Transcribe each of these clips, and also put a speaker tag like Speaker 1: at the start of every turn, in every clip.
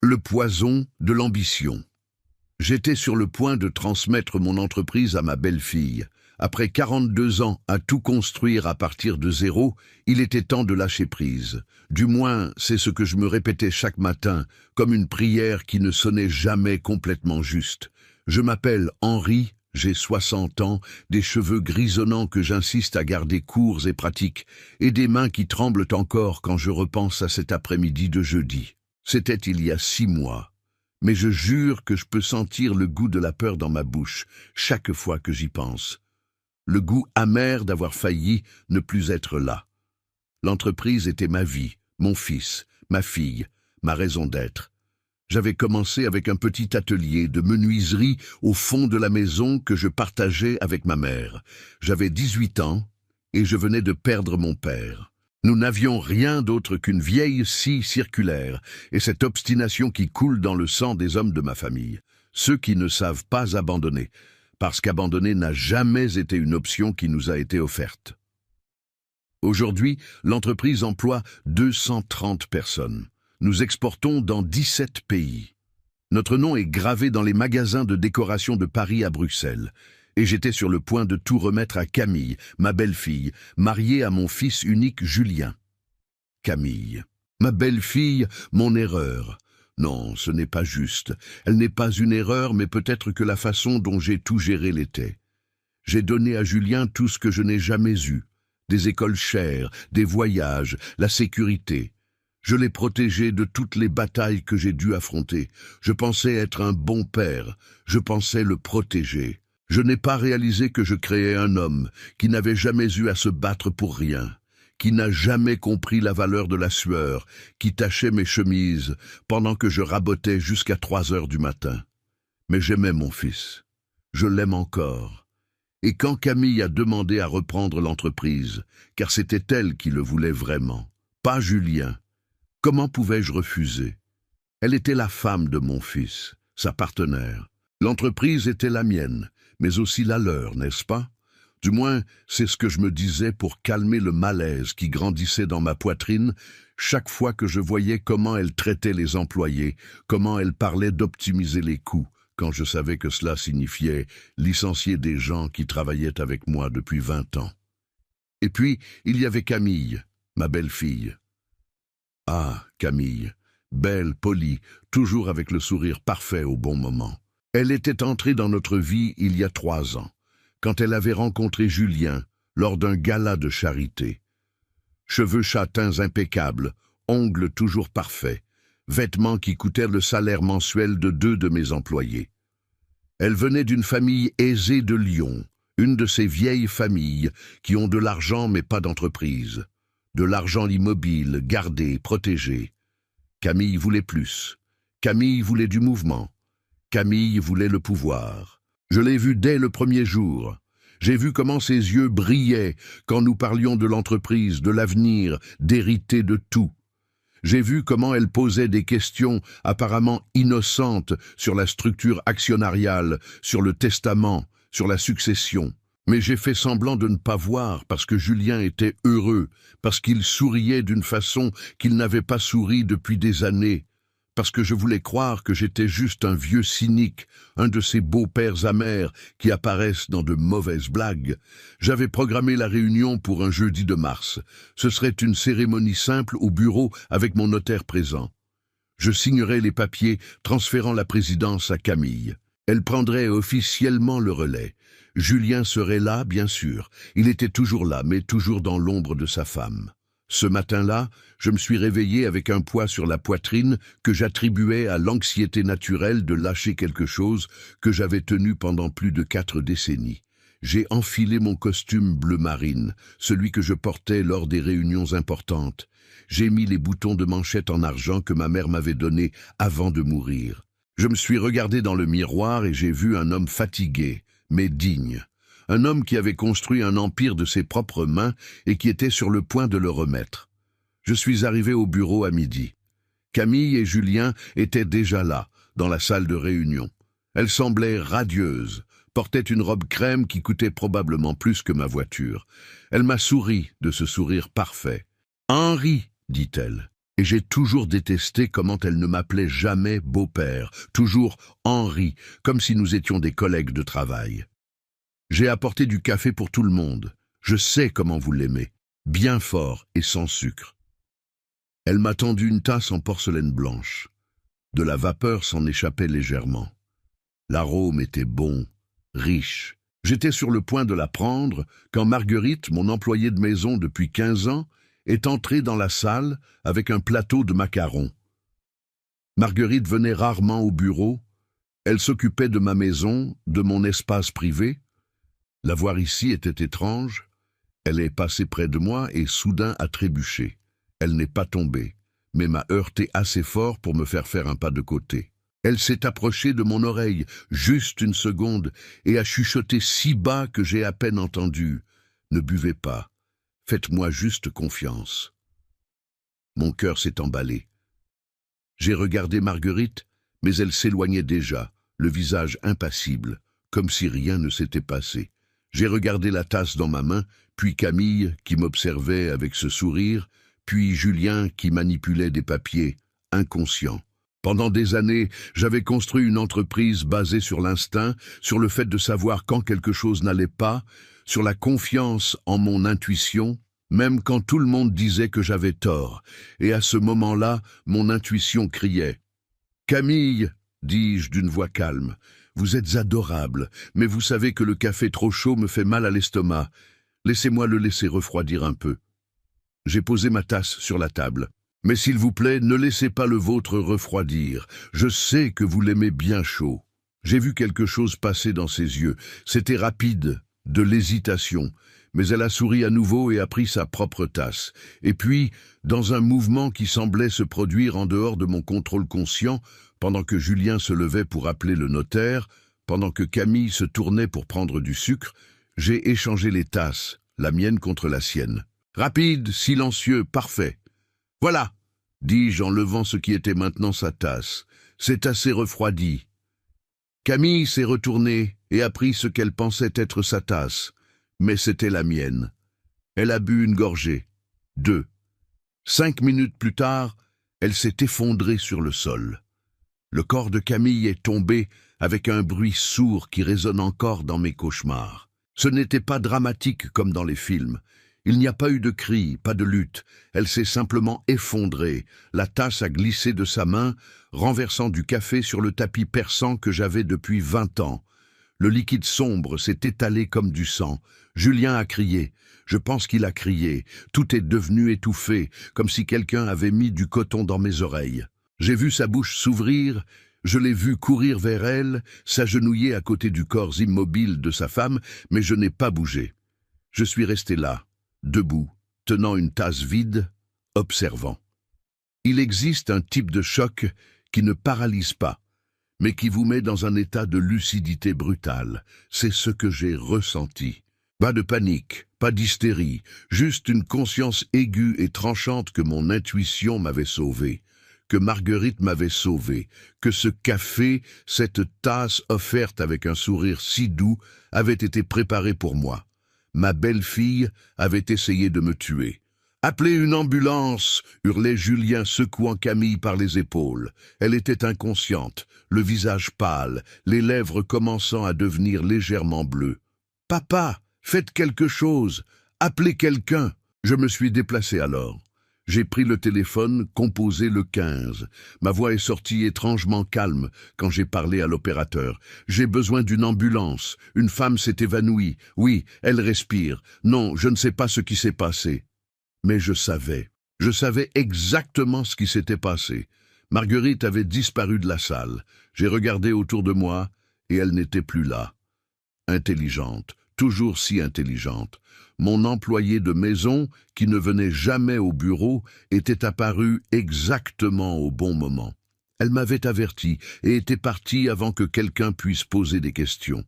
Speaker 1: Le poison de l'ambition. J'étais sur le point de transmettre mon entreprise à ma belle-fille. Après 42 ans à tout construire à partir de zéro, il était temps de lâcher prise. Du moins, c'est ce que je me répétais chaque matin, comme une prière qui ne sonnait jamais complètement juste. Je m'appelle Henri, j'ai 60 ans, des cheveux grisonnants que j'insiste à garder courts et pratiques, et des mains qui tremblent encore quand je repense à cet après-midi de jeudi. C'était il y a 6 mois. Mais je jure que je peux sentir le goût de la peur dans ma bouche, chaque fois que j'y pense. Le goût amer d'avoir failli ne plus être là. L'entreprise était ma vie, mon fils, ma fille, ma raison d'être. J'avais commencé avec un petit atelier de menuiserie au fond de la maison que je partageais avec ma mère. J'avais 18 ans et je venais de perdre mon père. Nous n'avions rien d'autre qu'une vieille scie circulaire et cette obstination qui coule dans le sang des hommes de ma famille. Ceux qui ne savent pas abandonner, parce qu'abandonner n'a jamais été une option qui nous a été offerte. Aujourd'hui, l'entreprise emploie 230 personnes. Nous exportons dans 17 pays. Notre nom est gravé dans les magasins de décoration de Paris à Bruxelles. Et j'étais sur le point de tout remettre à Camille, ma belle-fille, mariée à mon fils unique Julien. Camille, ma belle-fille, mon erreur. Non, ce n'est pas juste. Elle n'est pas une erreur, mais peut-être que la façon dont j'ai tout géré l'était. J'ai donné à Julien tout ce que je n'ai jamais eu. Des écoles chères, des voyages, la sécurité. Je l'ai protégé de toutes les batailles que j'ai dû affronter. Je pensais être un bon père. Je pensais le protéger. Je n'ai pas réalisé que je créais un homme qui n'avait jamais eu à se battre pour rien, qui n'a jamais compris la valeur de la sueur, qui tachait mes chemises pendant que je rabotais jusqu'à 3 heures du matin. Mais j'aimais mon fils. Je l'aime encore. Et quand Camille a demandé à reprendre l'entreprise, car c'était elle qui le voulait vraiment, pas Julien, comment pouvais-je refuser? Elle était la femme de mon fils, sa partenaire. L'entreprise était la mienne, mais aussi la leur, n'est-ce pas? Du moins, c'est ce que je me disais pour calmer le malaise qui grandissait dans ma poitrine chaque fois que je voyais comment elle traitait les employés, comment elle parlait d'optimiser les coûts, quand je savais que cela signifiait licencier des gens qui travaillaient avec moi depuis 20 ans. Et puis, il y avait Camille, ma belle-fille. Ah, Camille, belle, polie, toujours avec le sourire parfait au bon moment. Elle était entrée dans notre vie il y a 3 ans, quand elle avait rencontré Julien lors d'un gala de charité. Cheveux châtains impeccables, ongles toujours parfaits, vêtements qui coûtèrent le salaire mensuel de 2 de mes employés. Elle venait d'une famille aisée de Lyon, une de ces vieilles familles qui ont de l'argent mais pas d'entreprise, de l'argent immobile, gardé, protégé. Camille voulait plus. Camille voulait du mouvement. Camille voulait le pouvoir. Je l'ai vue dès le premier jour. J'ai vu comment ses yeux brillaient quand nous parlions de l'entreprise, de l'avenir, d'hériter de tout. J'ai vu comment elle posait des questions apparemment innocentes sur la structure actionnariale, sur le testament, sur la succession. Mais j'ai fait semblant de ne pas voir parce que Julien était heureux, parce qu'il souriait d'une façon qu'il n'avait pas souri depuis des années. Parce que je voulais croire que j'étais juste un vieux cynique, un de ces beaux-pères amers qui apparaissent dans de mauvaises blagues. J'avais programmé la réunion pour un jeudi de mars. Ce serait une cérémonie simple au bureau avec mon notaire présent. Je signerais les papiers transférant la présidence à Camille. Elle prendrait officiellement le relais. Julien serait là, bien sûr. Il était toujours là, mais toujours dans l'ombre de sa femme. Ce matin-là, je me suis réveillé avec un poids sur la poitrine que j'attribuais à l'anxiété naturelle de lâcher quelque chose que j'avais tenu pendant plus de 4 décennies. J'ai enfilé mon costume bleu marine, celui que je portais lors des réunions importantes. J'ai mis les boutons de manchette en argent que ma mère m'avait donnés avant de mourir. Je me suis regardé dans le miroir et j'ai vu un homme fatigué, mais digne. Un homme qui avait construit un empire de ses propres mains et qui était sur le point de le remettre. Je suis arrivé au bureau à midi. Camille et Julien étaient déjà là, dans la salle de réunion. Elle semblait radieuse, portait une robe crème qui coûtait probablement plus que ma voiture. Elle m'a souri de ce sourire parfait. « Henri », dit-elle. Et j'ai toujours détesté comment elle ne m'appelait jamais beau-père, toujours Henri, comme si nous étions des collègues de travail. J'ai apporté du café pour tout le monde. Je sais comment vous l'aimez, bien fort et sans sucre. Elle m'a tendu une tasse en porcelaine blanche. De la vapeur s'en échappait légèrement. L'arôme était bon, riche. J'étais sur le point de la prendre quand Marguerite, mon employée de maison depuis 15 ans, est entrée dans la salle avec un plateau de macarons. Marguerite venait rarement au bureau. Elle s'occupait de ma maison, de mon espace privé. La voir ici était étrange. Elle est passée près de moi et soudain a trébuché. Elle n'est pas tombée, mais m'a heurté assez fort pour me faire un pas de côté. Elle s'est approchée de mon oreille, juste une seconde, et a chuchoté si bas que j'ai à peine entendu. « Ne buvez pas. Faites-moi juste confiance. » Mon cœur s'est emballé. J'ai regardé Marguerite, mais elle s'éloignait déjà, le visage impassible, comme si rien ne s'était passé. J'ai regardé la tasse dans ma main, puis Camille, qui m'observait avec ce sourire, puis Julien, qui manipulait des papiers, inconscient. Pendant des années, j'avais construit une entreprise basée sur l'instinct, sur le fait de savoir quand quelque chose n'allait pas, sur la confiance en mon intuition, même quand tout le monde disait que j'avais tort. Et à ce moment-là, mon intuition criait. « Camille, dis-je d'une voix calme, vous êtes adorable, mais vous savez que le café trop chaud me fait mal à l'estomac. Laissez-moi le laisser refroidir un peu. » J'ai posé ma tasse sur la table. « Mais s'il vous plaît, ne laissez pas le vôtre refroidir. Je sais que vous l'aimez bien chaud. » J'ai vu quelque chose passer dans ses yeux. C'était rapide, de l'hésitation. Mais elle a souri à nouveau et a pris sa propre tasse. Et puis, dans un mouvement qui semblait se produire en dehors de mon contrôle conscient, pendant que Julien se levait pour appeler le notaire, pendant que Camille se tournait pour prendre du sucre, j'ai échangé les tasses, la mienne contre la sienne. Rapide, silencieux, parfait. « Voilà !» dis-je en levant ce qui était maintenant sa tasse. « C'est assez refroidi. » Camille s'est retournée et a pris ce qu'elle pensait être sa tasse, mais c'était la mienne. Elle a bu une gorgée, 2. 5 minutes plus tard, elle s'est effondrée sur le sol. Le corps de Camille est tombé avec un bruit sourd qui résonne encore dans mes cauchemars. Ce n'était pas dramatique comme dans les films. Il n'y a pas eu de cri, pas de lutte. Elle s'est simplement effondrée. La tasse a glissé de sa main, renversant du café sur le tapis perçant que j'avais depuis 20 ans. Le liquide sombre s'est étalé comme du sang. Julien a crié. Je pense qu'il a crié. Tout est devenu étouffé, comme si quelqu'un avait mis du coton dans mes oreilles. J'ai vu sa bouche s'ouvrir, je l'ai vu courir vers elle, s'agenouiller à côté du corps immobile de sa femme, mais je n'ai pas bougé. Je suis resté là, debout, tenant une tasse vide, observant. Il existe un type de choc qui ne paralyse pas, mais qui vous met dans un état de lucidité brutale. C'est ce que j'ai ressenti. Pas de panique, pas d'hystérie, juste une conscience aiguë et tranchante que mon intuition m'avait sauvé, que Marguerite m'avait sauvé, que ce café, cette tasse offerte avec un sourire si doux, avait été préparé pour moi. Ma belle-fille avait essayé de me tuer. « Appelez une ambulance !» hurlait Julien, secouant Camille par les épaules. Elle était inconsciente, le visage pâle, les lèvres commençant à devenir légèrement bleues. « Papa, faites quelque chose! Appelez quelqu'un !» Je me suis déplacé alors. J'ai pris le téléphone, composé le 15. Ma voix est sortie étrangement calme quand j'ai parlé à l'opérateur. J'ai besoin d'une ambulance. Une femme s'est évanouie. Oui, elle respire. Non, je ne sais pas ce qui s'est passé. Mais je savais. Je savais exactement ce qui s'était passé. Marguerite avait disparu de la salle. J'ai regardé autour de moi et elle n'était plus là. Intelligente, toujours si intelligente. Mon employé de maison, qui ne venait jamais au bureau, était apparu exactement au bon moment. Elle m'avait averti et était partie avant que quelqu'un puisse poser des questions.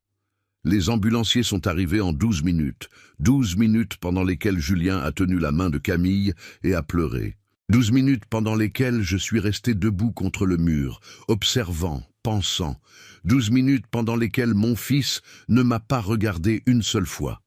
Speaker 1: Les ambulanciers sont arrivés en 12 minutes. 12 minutes pendant lesquelles Julien a tenu la main de Camille et a pleuré. 12 minutes pendant lesquelles je suis resté debout contre le mur, observant, pensant. 12 minutes pendant lesquelles mon fils ne m'a pas regardé une seule fois.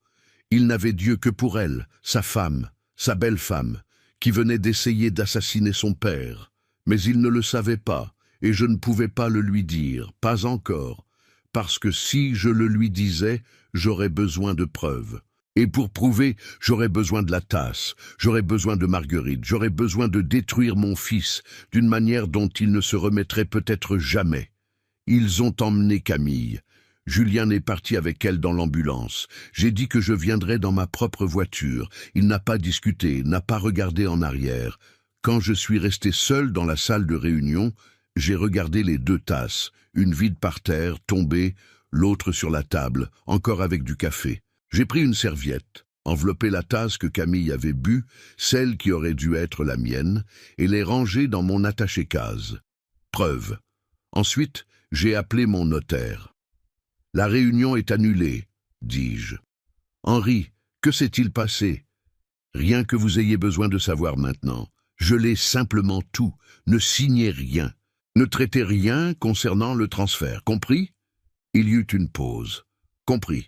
Speaker 1: Il n'avait d'yeux que pour elle, sa femme, sa belle-femme, qui venait d'essayer d'assassiner son père. Mais il ne le savait pas, et je ne pouvais pas le lui dire, pas encore, parce que si je le lui disais, j'aurais besoin de preuves. Et pour prouver, j'aurais besoin de la tasse, j'aurais besoin de Marguerite, j'aurais besoin de détruire mon fils d'une manière dont il ne se remettrait peut-être jamais. Ils ont emmené Camille. Julien est parti avec elle dans l'ambulance. J'ai dit que je viendrais dans ma propre voiture. Il n'a pas discuté, n'a pas regardé en arrière. Quand je suis resté seul dans la salle de réunion, j'ai regardé les 2 tasses, une vide par terre, tombée, l'autre sur la table, encore avec du café. J'ai pris une serviette, enveloppé la tasse que Camille avait bue, celle qui aurait dû être la mienne, et l'ai rangée dans mon attaché-case. Preuve. Ensuite, j'ai appelé mon notaire. « La réunion est annulée, dis-je. Henri, que s'est-il passé? Rien que vous ayez besoin de savoir maintenant. Je l'ai simplement tout. Ne signez rien. Ne traitez rien concernant le transfert. Compris ?» Il y eut une pause. « Compris. »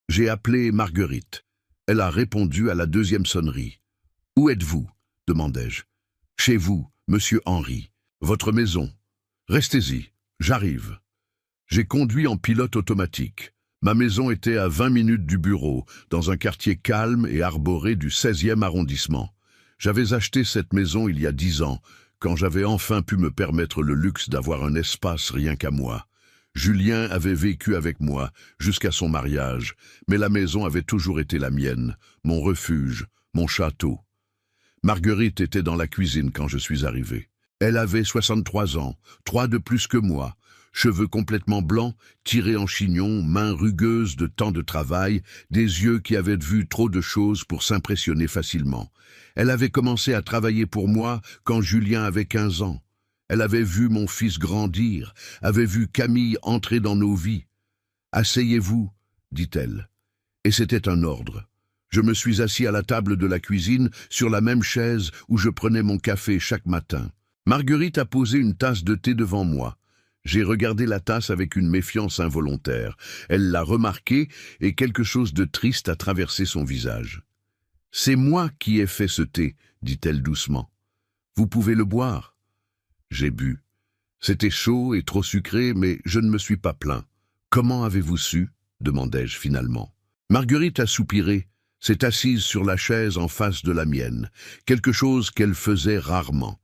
Speaker 1: J'ai appelé Marguerite. Elle a répondu à la 2e sonnerie. « Où êtes-vous » demandai-je. « Chez vous, monsieur Henri. Votre maison. Restez-y. J'arrive. » J'ai conduit en pilote automatique. Ma maison était à 20 minutes du bureau, dans un quartier calme et arboré du 16e arrondissement. J'avais acheté cette maison il y a 10 ans, quand j'avais enfin pu me permettre le luxe d'avoir un espace rien qu'à moi. Julien avait vécu avec moi jusqu'à son mariage, mais la maison avait toujours été la mienne, mon refuge, mon château. Marguerite était dans la cuisine quand je suis arrivé. Elle avait 63 ans, 3 de plus que moi, cheveux complètement blancs, tirés en chignon, mains rugueuses de tant de travail, des yeux qui avaient vu trop de choses pour s'impressionner facilement. Elle avait commencé à travailler pour moi quand Julien avait 15 ans. Elle avait vu mon fils grandir, avait vu Camille entrer dans nos vies. « Asseyez-vous, dit-elle. » Et c'était un ordre. Je me suis assis à la table de la cuisine, sur la même chaise où je prenais mon café chaque matin. Marguerite a posé une tasse de thé devant moi. J'ai regardé la tasse avec une méfiance involontaire. Elle l'a remarqué et quelque chose de triste a traversé son visage. « C'est moi qui ai fait ce thé, dit-elle doucement. Vous pouvez le boire. » J'ai bu. C'était chaud et trop sucré, mais je ne me suis pas plaint. « Comment avez-vous su ?» demandai-je finalement. Marguerite a soupiré, s'est assise sur la chaise en face de la mienne, quelque chose qu'elle faisait rarement.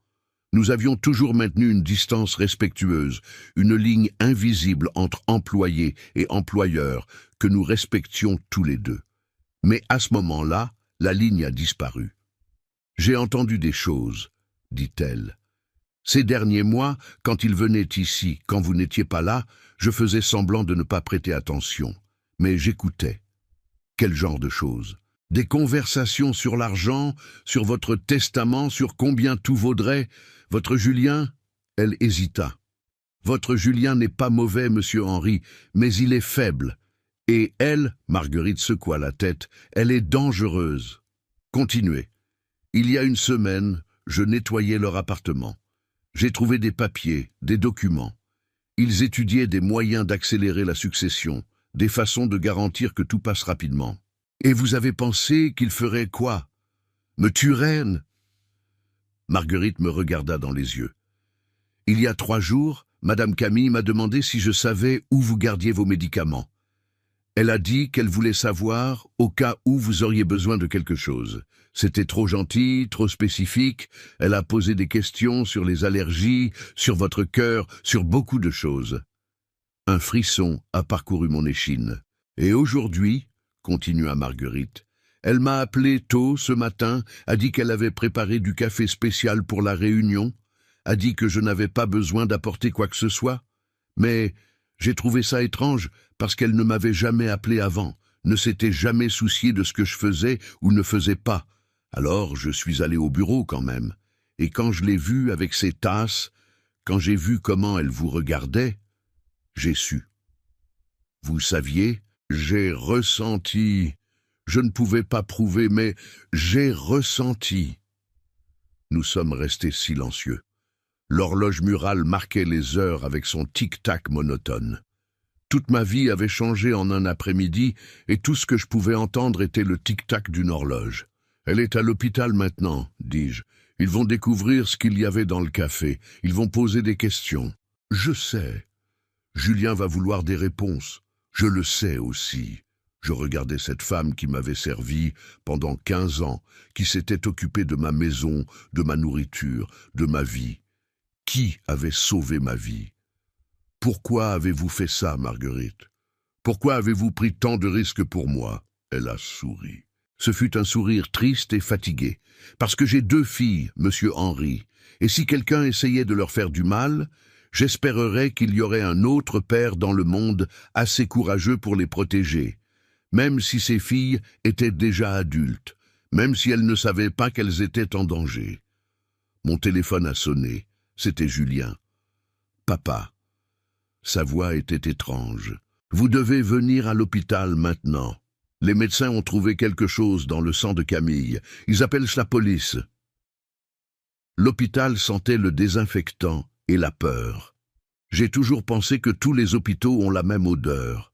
Speaker 1: Nous avions toujours maintenu une distance respectueuse, une ligne invisible entre employés et employeurs que nous respections tous les deux. Mais à ce moment-là, la ligne a disparu. « J'ai entendu des choses, » dit-elle. Ces derniers mois, quand il venait ici, quand vous n'étiez pas là, je faisais semblant de ne pas prêter attention. Mais j'écoutais. Quel genre de choses? Des conversations sur l'argent, sur votre testament, sur combien tout vaudrait? Votre Julien? Elle hésita. Votre Julien n'est pas mauvais, monsieur Henri, mais il est faible. Et elle, Marguerite secoua la tête, elle est dangereuse. Continuez. Il y a une semaine, je nettoyais leur appartement. J'ai trouvé des papiers, des documents. Ils étudiaient des moyens d'accélérer la succession, des façons de garantir que tout passe rapidement. Et vous avez pensé qu'ils feraient quoi? Me tueraient? Marguerite me regarda dans les yeux. Il y a 3 jours, Madame Camille m'a demandé si je savais où vous gardiez vos médicaments. Elle a dit qu'elle voulait savoir au cas où vous auriez besoin de quelque chose. C'était trop gentil, trop spécifique. Elle a posé des questions sur les allergies, sur votre cœur, sur beaucoup de choses. Un frisson a parcouru mon échine. Et aujourd'hui, continua Marguerite, elle m'a appelé tôt ce matin, a dit qu'elle avait préparé du café spécial pour la réunion, a dit que je n'avais pas besoin d'apporter quoi que ce soit. Mais j'ai trouvé ça étrange parce qu'elle ne m'avait jamais appelé avant, ne s'était jamais souciée de ce que je faisais ou ne faisais pas. Alors je suis allé au bureau quand même, et quand je l'ai vue avec ses tasses, quand j'ai vu comment elle vous regardait, j'ai su. Vous saviez, j'ai ressenti, je ne pouvais pas prouver, mais j'ai ressenti. Nous sommes restés silencieux. L'horloge murale marquait les heures avec son tic-tac monotone. Toute ma vie avait changé en un après-midi, et tout ce que je pouvais entendre était le tic-tac d'une horloge. Elle est à l'hôpital maintenant, dis-je. Ils vont découvrir ce qu'il y avait dans le café. Ils vont poser des questions. Je sais. Julien va vouloir des réponses. Je le sais aussi. Je regardais cette femme qui m'avait servi pendant 15 ans, qui s'était occupée de ma maison, de ma nourriture, de ma vie. Qui avait sauvé ma vie? Pourquoi avez-vous fait ça, Marguerite? Pourquoi avez-vous pris tant de risques pour moi? Elle a souri. Ce fut un sourire triste et fatigué. Parce que j'ai 2 filles, monsieur Henri, et si quelqu'un essayait de leur faire du mal, j'espérerais qu'il y aurait un autre père dans le monde assez courageux pour les protéger, même si ces filles étaient déjà adultes, même si elles ne savaient pas qu'elles étaient en danger. Mon téléphone a sonné. C'était Julien. « Papa. » Sa voix était étrange. « Vous devez venir à l'hôpital maintenant. Les médecins ont trouvé quelque chose dans le sang de Camille. Ils appellent la police. » L'hôpital sentait le désinfectant et la peur. J'ai toujours pensé que tous les hôpitaux ont la même odeur.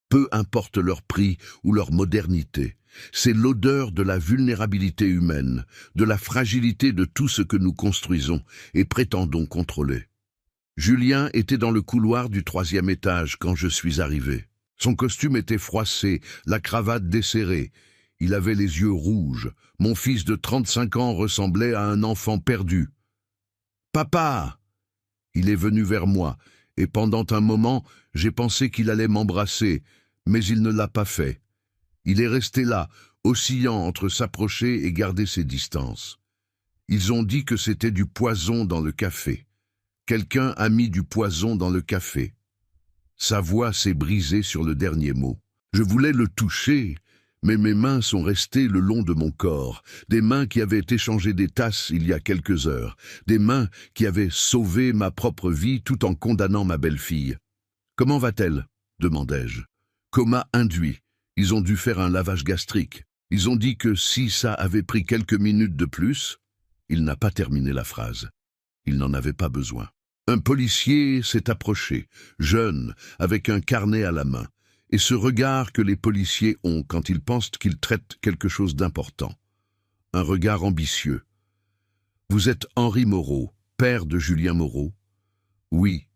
Speaker 1: Peu importe leur prix ou leur modernité, c'est l'odeur de la vulnérabilité humaine, de la fragilité de tout ce que nous construisons et prétendons contrôler. Julien était dans le couloir du 3e étage quand je suis arrivé. Son costume était froissé, la cravate desserrée. Il avait les yeux rouges. Mon fils de 35 ans ressemblait à un enfant perdu. « Papa !» Il est venu vers moi, et pendant un moment, j'ai pensé qu'il allait m'embrasser, mais il ne l'a pas fait. Il est resté là, oscillant entre s'approcher et garder ses distances. Ils ont dit que c'était du poison dans le café. Quelqu'un a mis du poison dans le café. Sa voix s'est brisée sur le dernier mot. Je voulais le toucher, mais mes mains sont restées le long de mon corps, des mains qui avaient échangé des tasses il y a quelques heures, des mains qui avaient sauvé ma propre vie tout en condamnant ma belle-fille. « Comment va-t-elle » demandai-je. « Coma induit. Ils ont dû faire un lavage gastrique. Ils ont dit que si ça avait pris quelques minutes de plus... » Il n'a pas terminé la phrase. Il n'en avait pas besoin. Un policier s'est approché, jeune, avec un carnet à la main, et ce regard que les policiers ont quand ils pensent qu'ils traitent quelque chose d'important. Un regard ambitieux. « Vous êtes Henri Moreau, père de Julien Moreau ?»« Oui. »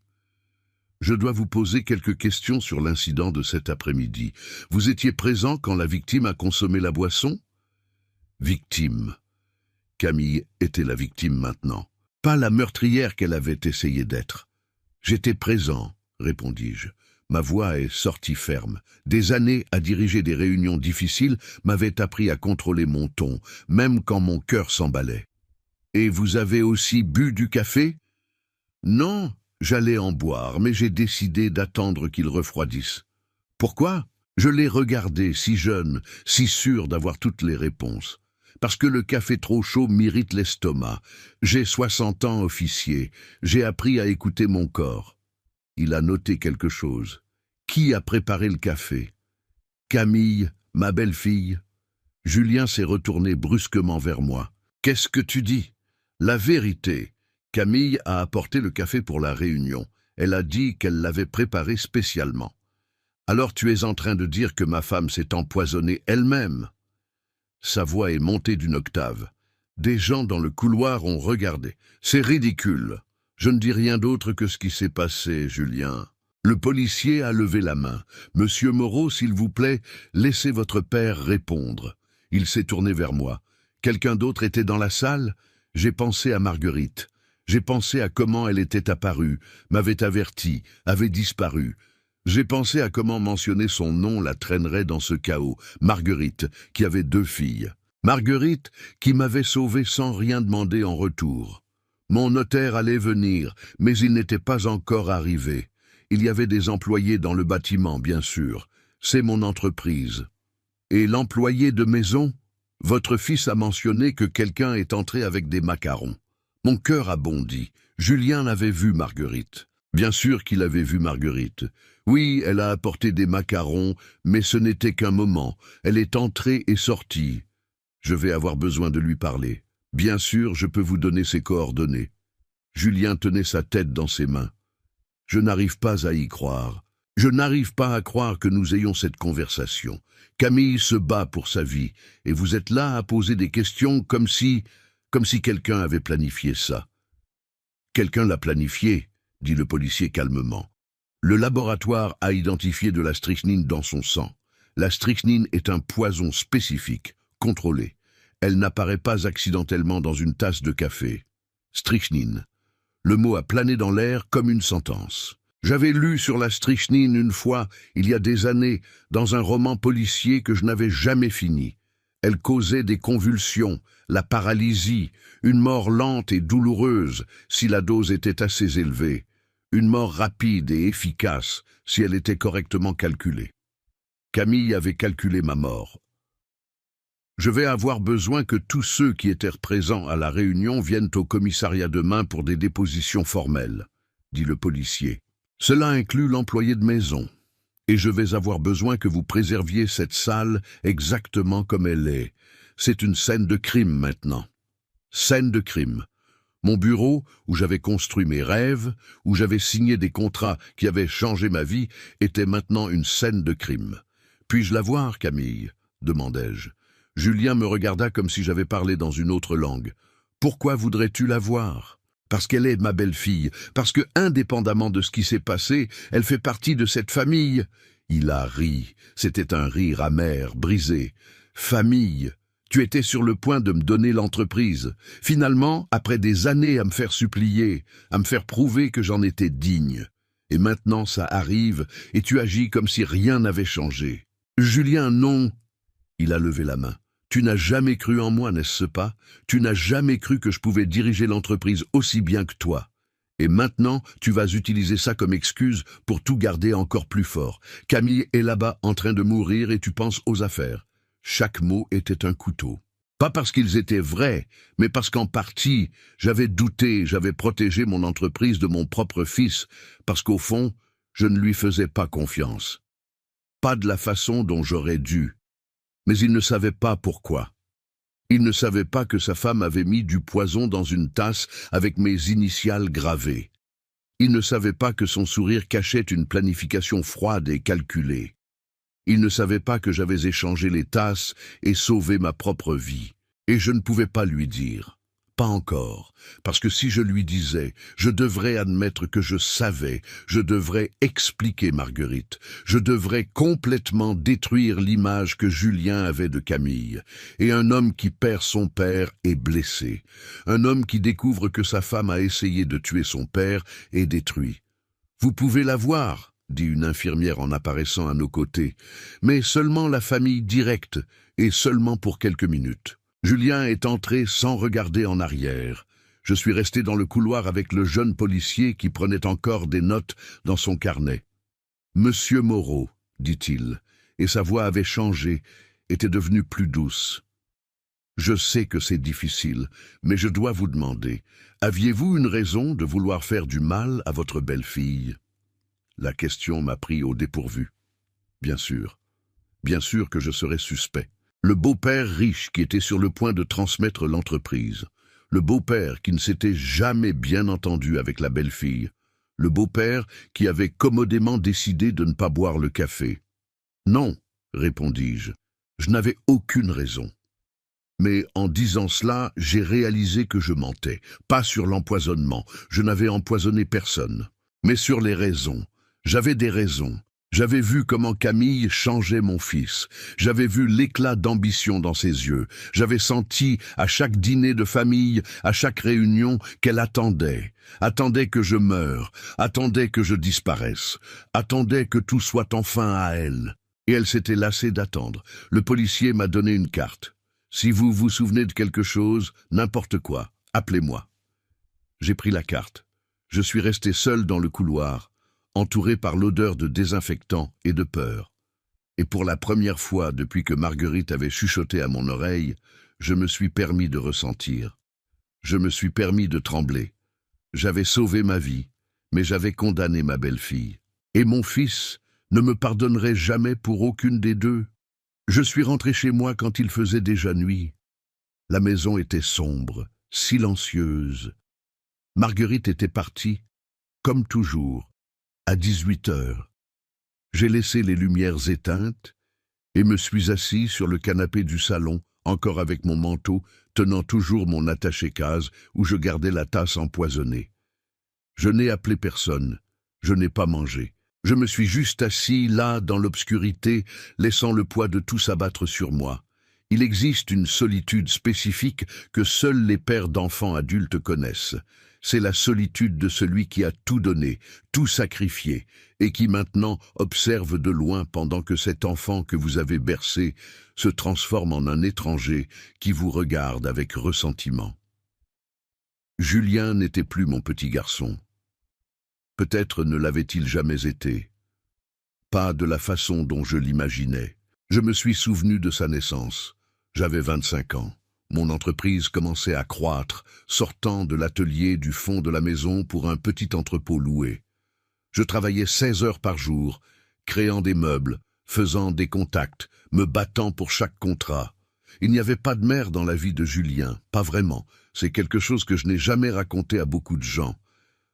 Speaker 1: « Je dois vous poser quelques questions sur l'incident de cet après-midi. Vous étiez présent quand la victime a consommé la boisson ?»« Victime. » Camille était la victime maintenant. Pas la meurtrière qu'elle avait essayé d'être. « J'étais présent, » répondis-je. Ma voix est sortie ferme. Des années à diriger des réunions difficiles m'avaient appris à contrôler mon ton, même quand mon cœur s'emballait. « Et vous avez aussi bu du café ?»« Non, j'allais en boire, mais j'ai décidé d'attendre qu'il refroidisse. » « Pourquoi ? » Je l'ai regardé, si jeune, si sûr d'avoir toutes les réponses. Parce que le café trop chaud m'irrite l'estomac. J'ai 60 ans, officier. J'ai appris à écouter mon corps. Il a noté quelque chose. Qui a préparé le café? Camille, ma belle-fille. Julien s'est retourné brusquement vers moi. Qu'est-ce que tu dis? La vérité. Camille a apporté le café pour la réunion. Elle a dit qu'elle l'avait préparé spécialement. Alors tu es en train de dire que ma femme s'est empoisonnée elle-même? Sa voix est montée d'une octave. Des gens dans le couloir ont regardé. C'est ridicule. Je ne dis rien d'autre que ce qui s'est passé, Julien. Le policier a levé la main. Monsieur Moreau, s'il vous plaît, laissez votre père répondre. Il s'est tourné vers moi. Quelqu'un d'autre était dans la salle? J'ai pensé à Marguerite. J'ai pensé à comment elle était apparue, m'avait averti, avait disparu. J'ai pensé à comment mentionner son nom la traînerait dans ce chaos. Marguerite, qui avait 2 filles. Marguerite, qui m'avait sauvé sans rien demander en retour. Mon notaire allait venir, mais il n'était pas encore arrivé. Il y avait des employés dans le bâtiment, bien sûr. C'est mon entreprise. Et l'employé de maison? Votre fils a mentionné que quelqu'un est entré avec des macarons. Mon cœur a bondi. Julien avait vu Marguerite. Bien sûr qu'il avait vu Marguerite. Oui, elle a apporté des macarons, mais ce n'était qu'un moment. Elle est entrée et sortie. Je vais avoir besoin de lui parler. Bien sûr, je peux vous donner ses coordonnées. Julien tenait sa tête dans ses mains. Je n'arrive pas à y croire. Je n'arrive pas à croire que nous ayons cette conversation. Camille se bat pour sa vie, et vous êtes là à poser des questions comme si quelqu'un avait planifié ça. Quelqu'un l'a planifié, dit le policier calmement. Le laboratoire a identifié de la strychnine dans son sang. La strychnine est un poison spécifique, contrôlé. Elle n'apparaît pas accidentellement dans une tasse de café. Strychnine. Le mot a plané dans l'air comme une sentence. J'avais lu sur la strychnine une fois, il y a des années, dans un roman policier que je n'avais jamais fini. Elle causait des convulsions, la paralysie, une mort lente et douloureuse si la dose était assez élevée, une mort rapide et efficace si elle était correctement calculée. Camille avait calculé ma mort. Je vais avoir besoin que tous ceux qui étaient présents à la réunion viennent au commissariat demain pour des dépositions formelles, dit le policier. Cela inclut l'employé de maison, et je vais avoir besoin que vous préserviez cette salle exactement comme elle est. C'est une scène de crime maintenant. Scène de crime. Mon bureau, où j'avais construit mes rêves, où j'avais signé des contrats qui avaient changé ma vie, était maintenant une scène de crime. Puis-je la voir, Camille ? Demandai-je. Julien me regarda comme si j'avais parlé dans une autre langue. Pourquoi voudrais-tu la voir ? Parce qu'elle est ma belle-fille, parce que, indépendamment de ce qui s'est passé, elle fait partie de cette famille. Il a ri. C'était un rire amer, brisé. Famille. Tu étais sur le point de me donner l'entreprise. Finalement, après des années à me faire supplier, à me faire prouver que j'en étais digne. Et maintenant ça arrive, et tu agis comme si rien n'avait changé. Julien, non. Il a levé la main. Tu n'as jamais cru en moi, n'est-ce pas? Tu n'as jamais cru que je pouvais diriger l'entreprise aussi bien que toi. Et maintenant, tu vas utiliser ça comme excuse pour tout garder encore plus fort. Camille est là-bas en train de mourir et tu penses aux affaires. Chaque mot était un couteau. Pas parce qu'ils étaient vrais, mais parce qu'en partie, j'avais douté, j'avais protégé mon entreprise de mon propre fils, parce qu'au fond, je ne lui faisais pas confiance. Pas de la façon dont j'aurais dû. Mais il ne savait pas pourquoi. Il ne savait pas que sa femme avait mis du poison dans une tasse avec mes initiales gravées. Il ne savait pas que son sourire cachait une planification froide et calculée. Il ne savait pas que j'avais échangé les tasses et sauvé ma propre vie. Et je ne pouvais pas lui dire. Pas encore, parce que si je lui disais, je devrais admettre que je savais, je devrais expliquer Marguerite, je devrais complètement détruire l'image que Julien avait de Camille. Et un homme qui perd son père est blessé. Un homme qui découvre que sa femme a essayé de tuer son père est détruit. Vous pouvez la voir, dit une infirmière en apparaissant à nos côtés, mais seulement la famille directe, et seulement pour quelques minutes. Julien est entré sans regarder en arrière. Je suis resté dans le couloir avec le jeune policier qui prenait encore des notes dans son carnet. « Monsieur Moreau, dit-il, et sa voix avait changé, était devenue plus douce. Je sais que c'est difficile, mais je dois vous demander, aviez-vous une raison de vouloir faire du mal à votre belle-fille » La question m'a pris au dépourvu. Bien sûr que je serais suspect. Le beau-père riche qui était sur le point de transmettre l'entreprise. Le beau-père qui ne s'était jamais bien entendu avec la belle-fille. Le beau-père qui avait commodément décidé de ne pas boire le café. Non, répondis-je, je n'avais aucune raison. Mais en disant cela, j'ai réalisé que je mentais. Pas sur l'empoisonnement, je n'avais empoisonné personne. Mais sur les raisons. J'avais des raisons. J'avais vu comment Camille changeait mon fils. J'avais vu l'éclat d'ambition dans ses yeux. J'avais senti, à chaque dîner de famille, à chaque réunion, qu'elle attendait. Attendait que je meure. Attendait que je disparaisse. Attendait que tout soit enfin à elle. Et elle s'était lassée d'attendre. Le policier m'a donné une carte. Si vous vous souvenez de quelque chose, n'importe quoi, appelez-moi. J'ai pris la carte. Je suis resté seul dans le couloir, entouré par l'odeur de désinfectant et de peur. Et pour la première fois depuis que Marguerite avait chuchoté à mon oreille, je me suis permis de ressentir. Je me suis permis de trembler. J'avais sauvé ma vie, mais j'avais condamné ma belle-fille. Et mon fils ne me pardonnerait jamais pour aucune des deux. Je suis rentré chez moi quand il faisait déjà nuit. La maison était sombre, silencieuse. Marguerite était partie, comme toujours, à 18 heures. J'ai laissé les lumières éteintes et me suis assis sur le canapé du salon, encore avec mon manteau, tenant toujours mon attaché-case où je gardais la tasse empoisonnée. Je n'ai appelé personne, je n'ai pas mangé. Je me suis juste assis là, dans l'obscurité, laissant le poids de tout s'abattre sur moi. Il existe une solitude spécifique que seuls les pères d'enfants adultes connaissent. C'est la solitude de celui qui a tout donné, tout sacrifié, et qui maintenant observe de loin pendant que cet enfant que vous avez bercé se transforme en un étranger qui vous regarde avec ressentiment. Julien n'était plus mon petit garçon. Peut-être ne l'avait-il jamais été. Pas de la façon dont je l'imaginais. Je me suis souvenu de sa naissance. J'avais 25 ans. Mon entreprise commençait à croître, sortant de l'atelier du fond de la maison pour un petit entrepôt loué. Je travaillais 16 heures par jour, créant des meubles, faisant des contacts, me battant pour chaque contrat. Il n'y avait pas de mère dans la vie de Julien, pas vraiment. C'est quelque chose que je n'ai jamais raconté à beaucoup de gens.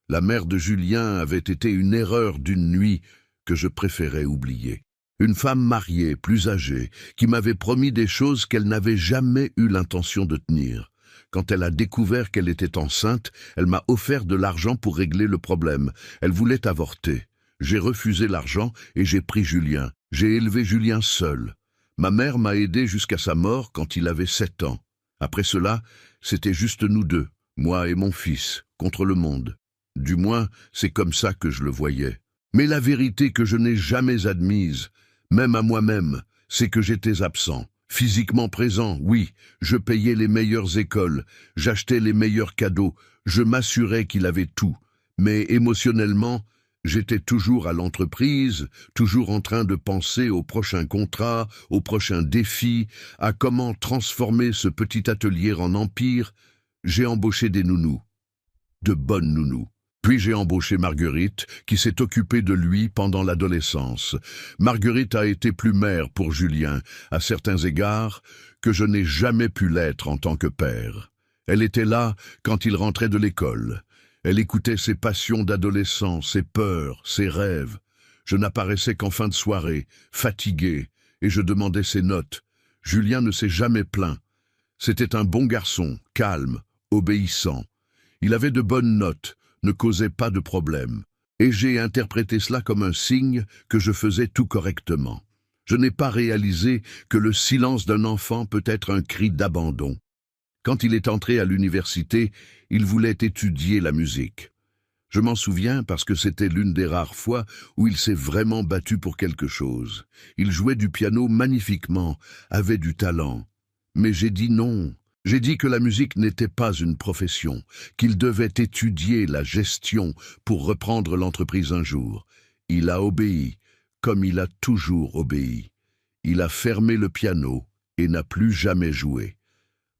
Speaker 1: La mère de Julien avait été une erreur d'une nuit que je préférais oublier. Une femme mariée, plus âgée, qui m'avait promis des choses qu'elle n'avait jamais eu l'intention de tenir. Quand elle a découvert qu'elle était enceinte, elle m'a offert de l'argent pour régler le problème. Elle voulait avorter. J'ai refusé l'argent et j'ai pris Julien. J'ai élevé Julien seul. Ma mère m'a aidé jusqu'à sa mort quand il avait 7 ans. Après cela, c'était juste nous deux, moi et mon fils, contre le monde. Du moins, c'est comme ça que je le voyais. Mais la vérité que je n'ai jamais admise, même à moi-même, c'est que j'étais absent. Physiquement présent, oui, je payais les meilleures écoles, j'achetais les meilleurs cadeaux, je m'assurais qu'il avait tout. Mais émotionnellement, j'étais toujours à l'entreprise, toujours en train de penser au prochain contrat, au prochain défi, à comment transformer ce petit atelier en empire. J'ai embauché des nounous, de bonnes nounous. Puis j'ai embauché Marguerite, qui s'est occupée de lui pendant l'adolescence. Marguerite a été plus mère pour Julien, à certains égards, que je n'ai jamais pu l'être en tant que père. Elle était là quand il rentrait de l'école. Elle écoutait ses passions d'adolescent, ses peurs, ses rêves. Je n'apparaissais qu'en fin de soirée, fatigué, et je demandais ses notes. Julien ne s'est jamais plaint. C'était un bon garçon, calme, obéissant. Il avait de bonnes notes, ne causait pas de problème, et j'ai interprété cela comme un signe que je faisais tout correctement. Je n'ai pas réalisé que le silence d'un enfant peut être un cri d'abandon. Quand il est entré à l'université, il voulait étudier la musique. Je m'en souviens parce que c'était l'une des rares fois où il s'est vraiment battu pour quelque chose. Il jouait du piano magnifiquement, avait du talent. Mais j'ai dit non. J'ai dit que la musique n'était pas une profession, qu'il devait étudier la gestion pour reprendre l'entreprise un jour. Il a obéi, comme il a toujours obéi. Il a fermé le piano et n'a plus jamais joué.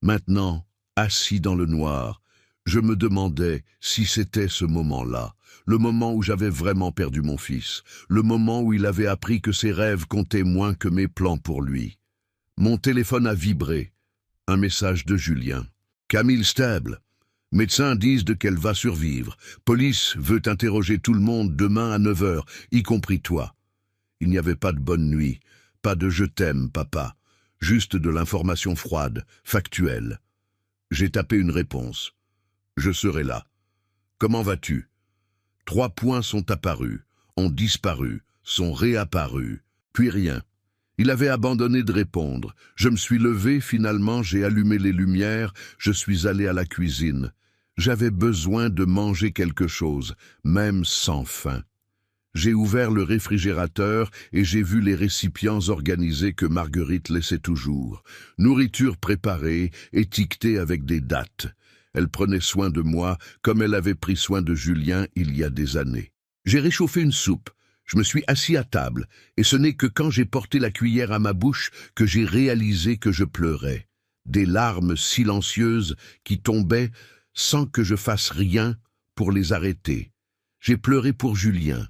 Speaker 1: Maintenant, assis dans le noir, je me demandais si c'était ce moment-là, le moment où j'avais vraiment perdu mon fils, le moment où il avait appris que ses rêves comptaient moins que mes plans pour lui. Mon téléphone a vibré. Un message de Julien. Camille stable. Médecins disent qu'elle va survivre. Police veut interroger tout le monde demain à 9 heures, y compris toi. Il n'y avait pas de bonne nuit, pas de je t'aime, papa. Juste de l'information froide, factuelle. J'ai tapé une réponse. Je serai là. Comment vas-tu? 3 points sont apparus, ont disparu, sont réapparus, puis rien. Il avait abandonné de répondre. Je me suis levé, finalement, j'ai allumé les lumières, je suis allé à la cuisine. J'avais besoin de manger quelque chose, même sans faim. J'ai ouvert le réfrigérateur et j'ai vu les récipients organisés que Marguerite laissait toujours. Nourriture préparée, étiquetée avec des dates. Elle prenait soin de moi comme elle avait pris soin de Julien il y a des années. J'ai réchauffé une soupe. Je me suis assis à table, et ce n'est que quand j'ai porté la cuillère à ma bouche que j'ai réalisé que je pleurais. Des larmes silencieuses qui tombaient sans que je fasse rien pour les arrêter. J'ai pleuré pour Julien.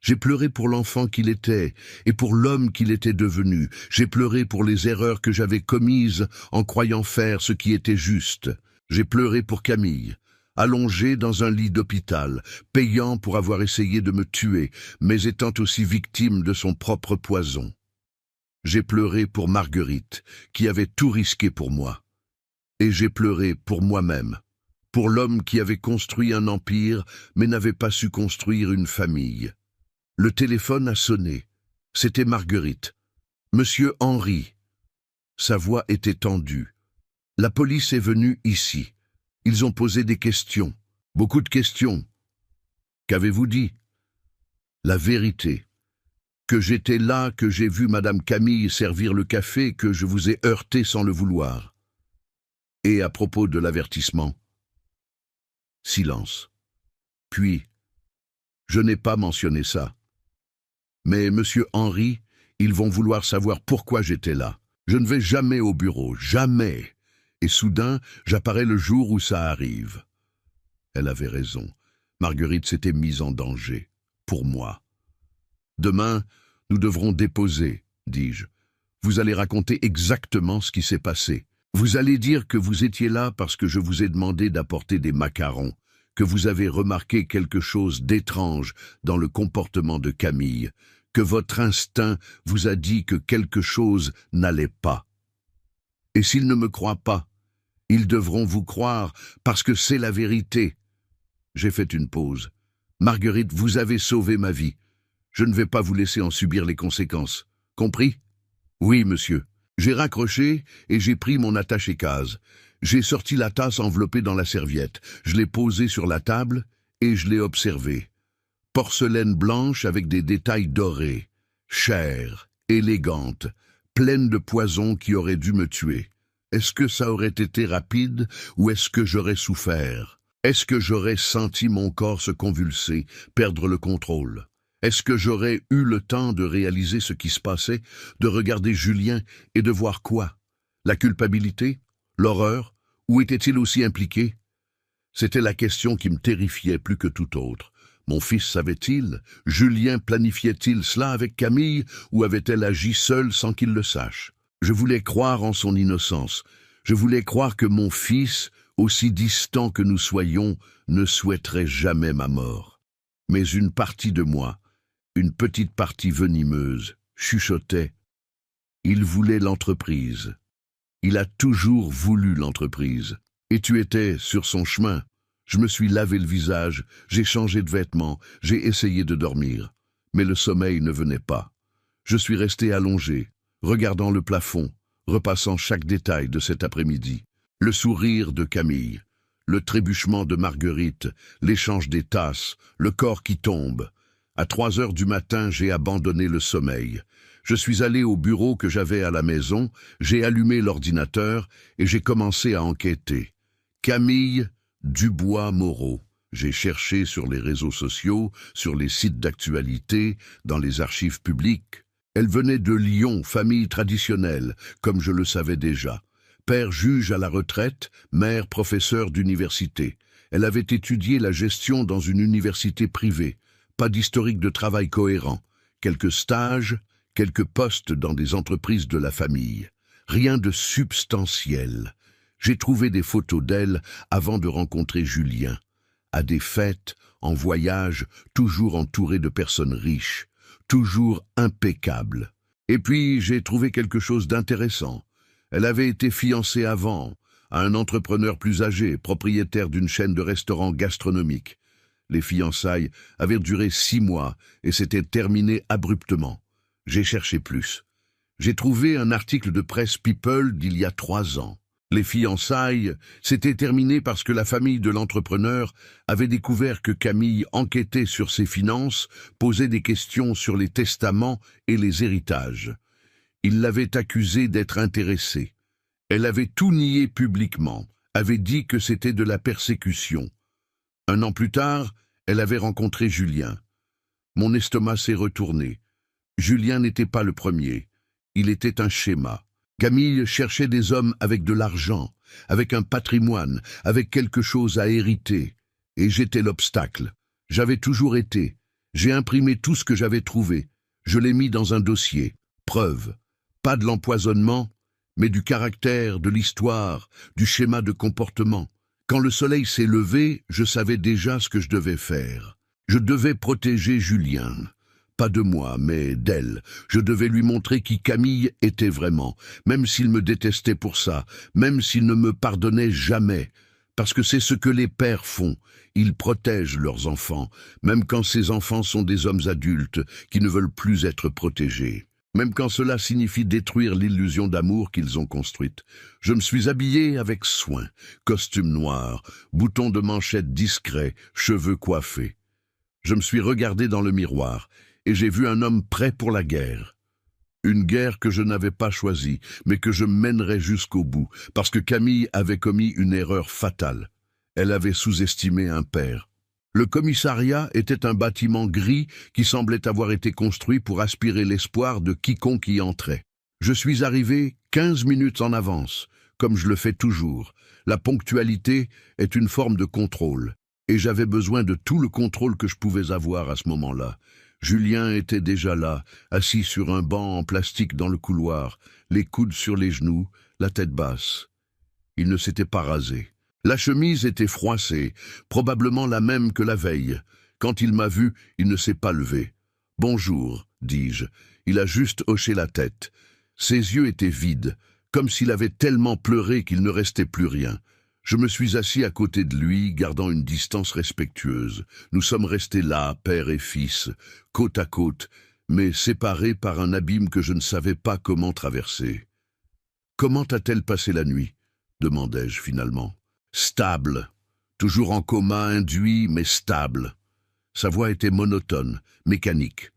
Speaker 1: J'ai pleuré pour l'enfant qu'il était et pour l'homme qu'il était devenu. J'ai pleuré pour les erreurs que j'avais commises en croyant faire ce qui était juste. J'ai pleuré pour Camille. allongé dans un lit d'hôpital, payant pour avoir essayé de me tuer, mais étant aussi victime de son propre poison. J'ai pleuré pour Marguerite, qui avait tout risqué pour moi. Et j'ai pleuré pour moi-même, pour l'homme qui avait construit un empire, mais n'avait pas su construire une famille. Le téléphone a sonné. C'était Marguerite. Monsieur Henry. Sa voix était tendue. La police est venue ici. Ils ont posé des questions. Beaucoup de questions. Qu'avez-vous dit? La vérité. Que j'étais là, que j'ai vu Madame Camille servir le café, que je vous ai heurté sans le vouloir. Et à propos de l'avertissement. Silence. Puis, je n'ai pas mentionné ça. Mais Monsieur Henry, ils vont vouloir savoir pourquoi j'étais là. Je ne vais jamais au bureau, jamais. Et soudain, j'apparais le jour où ça arrive. Elle avait raison. Marguerite s'était mise en danger. Pour moi. Demain, nous devrons déposer, dis-je. Vous allez raconter exactement ce qui s'est passé. Vous allez dire que vous étiez là parce que je vous ai demandé d'apporter des macarons, que vous avez remarqué quelque chose d'étrange dans le comportement de Camille, que votre instinct vous a dit que quelque chose n'allait pas. Et s'ils ne me croient pas, ils devront vous croire parce que c'est la vérité. J'ai fait une pause. Marguerite, vous avez sauvé ma vie. Je ne vais pas vous laisser en subir les conséquences. Compris? Oui, monsieur. J'ai raccroché et j'ai pris mon attaché-case. J'ai sorti la tasse enveloppée dans la serviette. Je l'ai posée sur la table et je l'ai observée. Porcelaine blanche avec des détails dorés. Chère, élégante, pleine de poison qui aurait dû me tuer. Est-ce que ça aurait été rapide ou est-ce que j'aurais souffert? Est-ce que j'aurais senti mon corps se convulser, perdre le contrôle? Est-ce que j'aurais eu le temps de réaliser ce qui se passait, de regarder Julien et de voir quoi? La culpabilité? L'horreur? Où était-il aussi impliqué? C'était la question qui me terrifiait plus que tout autre. Mon fils savait-il? Julien planifiait-il cela avec Camille ou avait-elle agi seule sans qu'il le sache? Je voulais croire en son innocence. Je voulais croire que mon fils, aussi distant que nous soyons, ne souhaiterait jamais ma mort. Mais une partie de moi, une petite partie venimeuse, chuchotait. Il voulait l'entreprise. Il a toujours voulu l'entreprise. Et tu étais sur son chemin. Je me suis lavé le visage, j'ai changé de vêtements, j'ai essayé de dormir. Mais le sommeil ne venait pas. Je suis resté allongé, regardant le plafond, repassant chaque détail de cet après-midi. Le sourire de Camille, le trébuchement de Marguerite, l'échange des tasses, le corps qui tombe. À 3 heures du matin, j'ai abandonné le sommeil. Je suis allé au bureau que j'avais à la maison, j'ai allumé l'ordinateur et j'ai commencé à enquêter. Camille Dubois-Moreau. J'ai cherché sur les réseaux sociaux, sur les sites d'actualité, dans les archives publiques. Elle venait de Lyon, famille traditionnelle, comme je le savais déjà. Père juge à la retraite, mère professeur d'université. Elle avait étudié la gestion dans une université privée. Pas d'historique de travail cohérent. Quelques stages, quelques postes dans des entreprises de la famille. Rien de substantiel. J'ai trouvé des photos d'elle avant de rencontrer Julien. À des fêtes, en voyage, toujours entourée de personnes riches, toujours impeccable. Et puis j'ai trouvé quelque chose d'intéressant. Elle avait été fiancée avant, à un entrepreneur plus âgé, propriétaire d'une chaîne de restaurants gastronomiques. Les fiançailles avaient duré 6 mois et s'étaient terminées abruptement. J'ai cherché plus. J'ai trouvé un article de presse People d'il y a 3 ans. Les fiançailles s'étaient terminées parce que la famille de l'entrepreneur avait découvert que Camille enquêtait sur ses finances, posait des questions sur les testaments et les héritages. Il l'avait accusée d'être intéressée. Elle avait tout nié publiquement, avait dit que c'était de la persécution. 1 an plus tard, elle avait rencontré Julien. Mon estomac s'est retourné. Julien n'était pas le premier. Il était un schéma. Camille cherchait des hommes avec de l'argent, avec un patrimoine, avec quelque chose à hériter. Et j'étais l'obstacle. J'avais toujours été. J'ai imprimé tout ce que j'avais trouvé. Je l'ai mis dans un dossier. Preuve. Pas de l'empoisonnement, mais du caractère, de l'histoire, du schéma de comportement. Quand le soleil s'est levé, je savais déjà ce que je devais faire. Je devais protéger Julien. Pas de moi, mais d'elle. Je devais lui montrer qui Camille était vraiment, même s'il me détestait pour ça, même s'il ne me pardonnait jamais. Parce que c'est ce que les pères font. Ils protègent leurs enfants, même quand ces enfants sont des hommes adultes qui ne veulent plus être protégés. Même quand cela signifie détruire l'illusion d'amour qu'ils ont construite. Je me suis habillé avec soin, costume noir, boutons de manchette discrets, cheveux coiffés. Je me suis regardé dans le miroir, et j'ai vu un homme prêt pour la guerre. Une guerre que je n'avais pas choisie, mais que je mènerais jusqu'au bout, parce que Camille avait commis une erreur fatale. Elle avait sous-estimé un père. Le commissariat était un bâtiment gris qui semblait avoir été construit pour aspirer l'espoir de quiconque y entrait. Je suis arrivé 15 minutes en avance, comme je le fais toujours. La ponctualité est une forme de contrôle, et j'avais besoin de tout le contrôle que je pouvais avoir à ce moment-là. Julien était déjà là, assis sur un banc en plastique dans le couloir, les coudes sur les genoux, la tête basse. Il ne s'était pas rasé. La chemise était froissée, probablement la même que la veille. Quand il m'a vu, il ne s'est pas levé. « Bonjour », dis-je. Il a juste hoché la tête. Ses yeux étaient vides, comme s'il avait tellement pleuré qu'il ne restait plus rien. Je me suis assis à côté de lui, gardant une distance respectueuse. Nous sommes restés là, père et fils, côte à côte, mais séparés par un abîme que je ne savais pas comment traverser. « Comment a-t-elle passé la nuit ?» demandai-je finalement. « Stable. Toujours en coma induit, mais stable. » Sa voix était monotone, mécanique.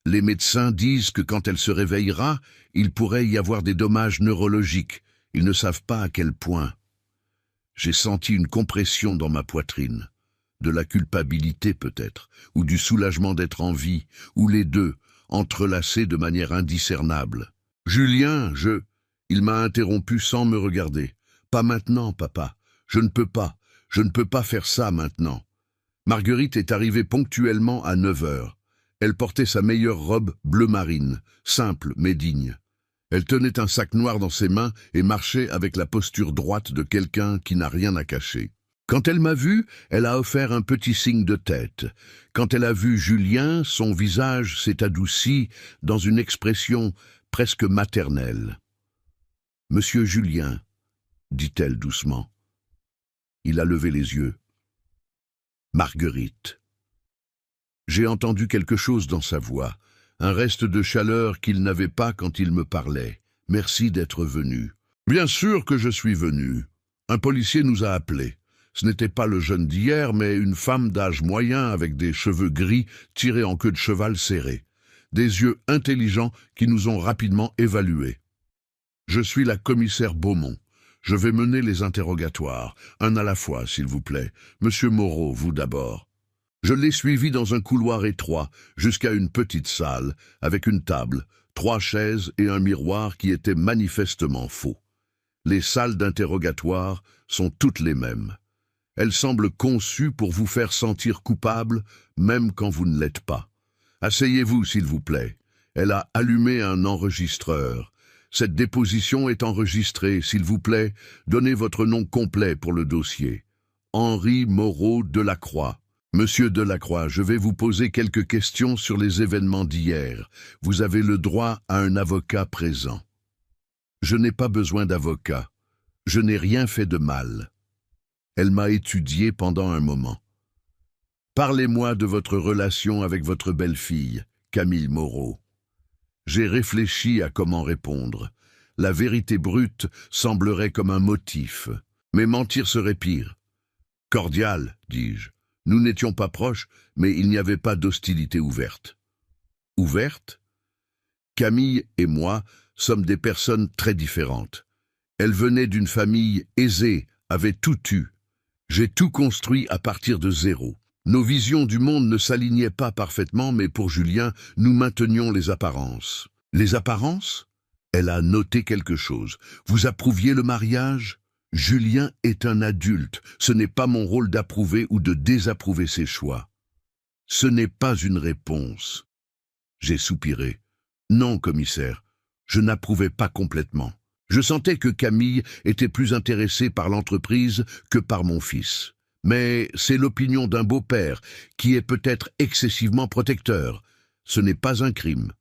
Speaker 1: Les médecins disent que quand elle se réveillera, il pourrait y avoir des dommages neurologiques. Ils ne savent pas à quel point. J'ai senti une compression dans ma poitrine. De la culpabilité peut-être, ou du soulagement d'être en vie, ou les deux, entrelacés de manière indiscernable. « Julien, Il m'a interrompu sans me regarder. « Pas maintenant, papa. Je ne peux pas faire ça maintenant. » Marguerite est arrivée ponctuellement à 9 heures. Elle portait sa meilleure robe bleu marine, simple mais digne. Elle tenait un sac noir dans ses mains et marchait avec la posture droite de quelqu'un qui n'a rien à cacher. Quand elle m'a vu, elle a offert un petit signe de tête. Quand elle a vu Julien, son visage s'est adouci dans une expression presque maternelle. « Monsieur Julien », dit-elle doucement. Il a levé les yeux. « Marguerite ». J'ai entendu quelque chose dans sa voix, un reste de chaleur qu'il n'avait pas quand il me parlait. « Merci d'être venu. »« Bien sûr que je suis venu. Un policier nous a appelés. Ce n'était pas le jeune d'hier, mais une femme d'âge moyen avec des cheveux gris tirés en queue de cheval serrée. Des yeux intelligents qui nous ont rapidement évalués. Je suis la commissaire Beaumont. Je vais mener les interrogatoires, un à la fois, s'il vous plaît. Monsieur Moreau, vous d'abord. » Je l'ai suivi dans un couloir étroit, jusqu'à une petite salle, avec une table, 3 chaises et un miroir qui étaient manifestement faux. Les salles d'interrogatoire sont toutes les mêmes. Elles semblent conçues pour vous faire sentir coupable, même quand vous ne l'êtes pas. Asseyez-vous, s'il vous plaît. Elle a allumé un enregistreur. Cette déposition est enregistrée, s'il vous plaît. Donnez votre nom complet pour le dossier. Henri Moreau Delacroix. Monsieur Delacroix, je vais vous poser quelques questions sur les événements d'hier. Vous avez le droit à un avocat présent. Je n'ai pas besoin d'avocat. Je n'ai rien fait de mal. Elle m'a étudié pendant un moment. Parlez-moi de votre relation avec votre belle-fille, Camille Moreau. J'ai réfléchi à comment répondre. La vérité brute semblerait comme un motif, mais mentir serait pire. Cordial, dis-je. Nous n'étions pas proches, mais il n'y avait pas d'hostilité ouverte. Ouverte ? Camille et moi sommes des personnes très différentes. Elle venait d'une famille aisée, avait tout eu. J'ai tout construit à partir de zéro. Nos visions du monde ne s'alignaient pas parfaitement, mais pour Julien, nous maintenions les apparences. Les apparences ? Elle a noté quelque chose. Vous approuviez le mariage ? Julien est un adulte. Ce n'est pas mon rôle d'approuver ou de désapprouver ses choix. Ce n'est pas une réponse. J'ai soupiré. Non, commissaire, je n'approuvais pas complètement. Je sentais que Camille était plus intéressée par l'entreprise que par mon fils. Mais c'est l'opinion d'un beau-père qui est peut-être excessivement protecteur. Ce n'est pas un crime.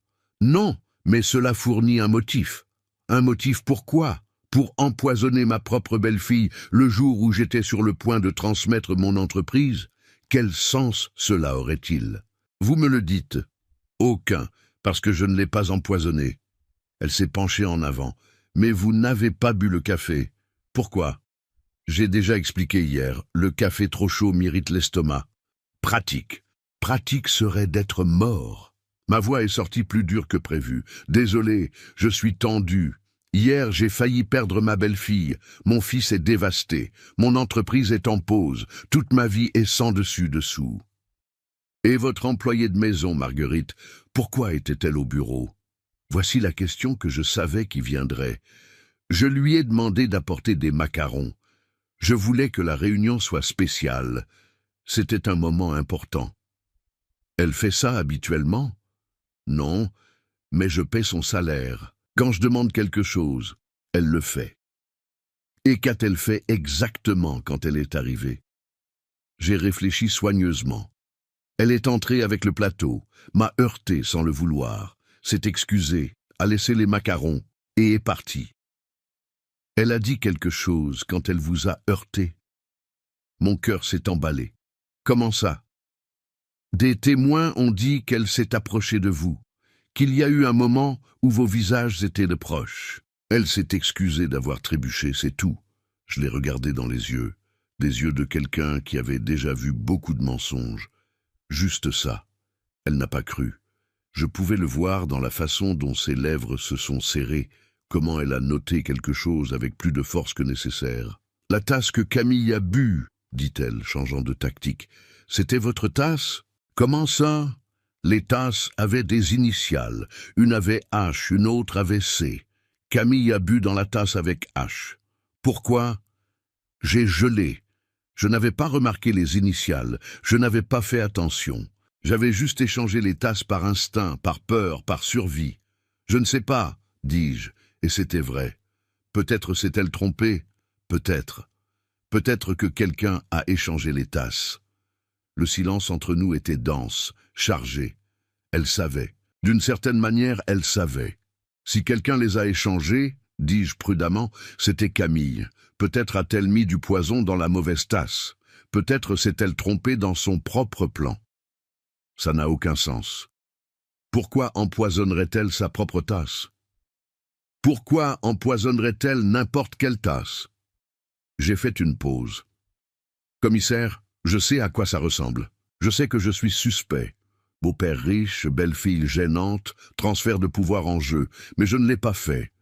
Speaker 1: Non, mais cela fournit un motif. Un motif pourquoi? Pour empoisonner ma propre belle-fille le jour où j'étais sur le point de transmettre mon entreprise? Quel sens cela aurait-il? Vous me le dites. Aucun, parce que je ne l'ai pas empoisonnée. Elle s'est penchée en avant. Mais vous n'avez pas bu le café. Pourquoi? J'ai déjà expliqué hier, le café trop chaud m'irrite l'estomac. Pratique. Pratique serait d'être mort. Ma voix est sortie plus dure que prévu. Désolé, je suis tendu. Hier, j'ai failli perdre ma belle-fille. Mon fils est dévasté. Mon entreprise est en pause. Toute ma vie est sans dessus-dessous. Et votre employée de maison, Marguerite, pourquoi était-elle au bureau? Voici la question que je savais qui viendrait. Je lui ai demandé d'apporter des macarons. Je voulais que la réunion soit spéciale. C'était un moment important. Elle fait ça habituellement? Non, mais je paie son salaire. Quand je demande quelque chose, elle le fait. Et qu'a-t-elle fait exactement quand elle est arrivée? J'ai réfléchi soigneusement. Elle est entrée avec le plateau, m'a heurté sans le vouloir, s'est excusée, a laissé les macarons et est partie. Elle a dit quelque chose quand elle vous a heurté. Mon cœur s'est emballé. Comment ça? Des témoins ont dit qu'elle s'est approchée de vous, qu'il y a eu un moment où vos visages étaient de proches. Elle s'est excusée d'avoir trébuché, c'est tout. Je l'ai regardée dans les yeux, des yeux de quelqu'un qui avait déjà vu beaucoup de mensonges. Juste ça. Elle n'a pas cru. Je pouvais le voir dans la façon dont ses lèvres se sont serrées, comment elle a noté quelque chose avec plus de force que nécessaire. « La tasse que Camille a bu, dit-elle, changeant de tactique. C'était votre tasse? Comment ça? Les tasses avaient des initiales. Une avait H, une autre avait C. Camille a bu dans la tasse avec H. Pourquoi? J'ai gelé. Je n'avais pas remarqué les initiales. Je n'avais pas fait attention. J'avais juste échangé les tasses par instinct, par peur, par survie. Je ne sais pas, dis-je, et c'était vrai. Peut-être s'est-elle trompée, peut-être. Peut-être que quelqu'un a échangé les tasses. Le silence entre nous était dense, chargé. Elle savait. D'une certaine manière, elle savait. Si quelqu'un les a échangés, dis-je prudemment, c'était Camille. Peut-être a-t-elle mis du poison dans la mauvaise tasse. Peut-être s'est-elle trompée dans son propre plan. Ça n'a aucun sens. Pourquoi empoisonnerait-elle sa propre tasse? Pourquoi empoisonnerait-elle n'importe quelle tasse? J'ai fait une pause. Commissaire, je sais à quoi ça ressemble. Je sais que je suis suspect. Beau-père riche, belle-fille gênante, transfert de pouvoir en jeu, mais je ne l'ai pas fait.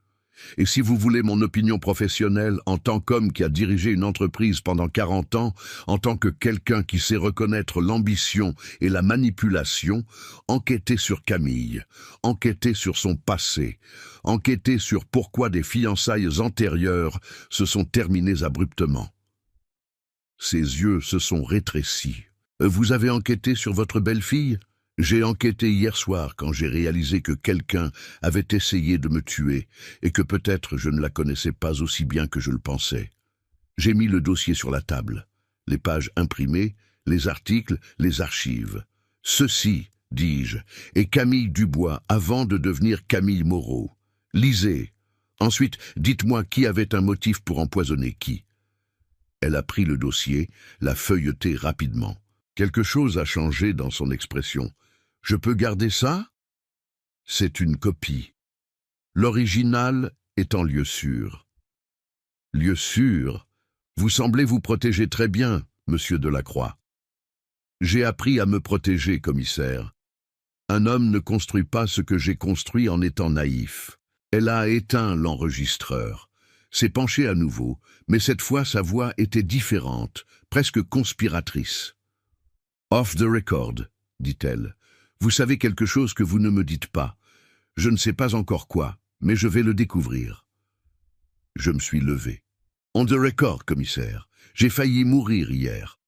Speaker 1: Et si vous voulez mon opinion professionnelle en tant qu'homme qui a dirigé une entreprise pendant 40 ans, en tant que quelqu'un qui sait reconnaître l'ambition et la manipulation, enquêtez sur Camille, enquêtez sur son passé, enquêtez sur pourquoi des fiançailles antérieures se sont terminées abruptement. Ses yeux se sont rétrécis. Vous avez enquêté sur votre belle-fille? J'ai enquêté hier soir quand j'ai réalisé que quelqu'un avait essayé de me tuer et que peut-être je ne la connaissais pas aussi bien que je le pensais. J'ai mis le dossier sur la table, les pages imprimées, les articles, les archives. Ceci, dis-je, est Camille Dubois avant de devenir Camille Moreau. Lisez. Ensuite, dites-moi qui avait un motif pour empoisonner qui. Elle a pris le dossier, l'a feuilleté rapidement. Quelque chose a changé dans son expression. Je peux garder ça? C'est une copie. L'original est en lieu sûr. Lieu sûr? Vous semblez vous protéger très bien, monsieur Delacroix. J'ai appris à me protéger, commissaire. Un homme ne construit pas ce que j'ai construit en étant naïf. Elle a éteint l'enregistreur. S'est penchée à nouveau, mais cette fois sa voix était différente, presque conspiratrice. « Off the record », dit-elle. « Vous savez quelque chose que vous ne me dites pas. Je ne sais pas encore quoi, mais je vais le découvrir. » Je me suis levé. « On the record, commissaire. J'ai failli mourir hier.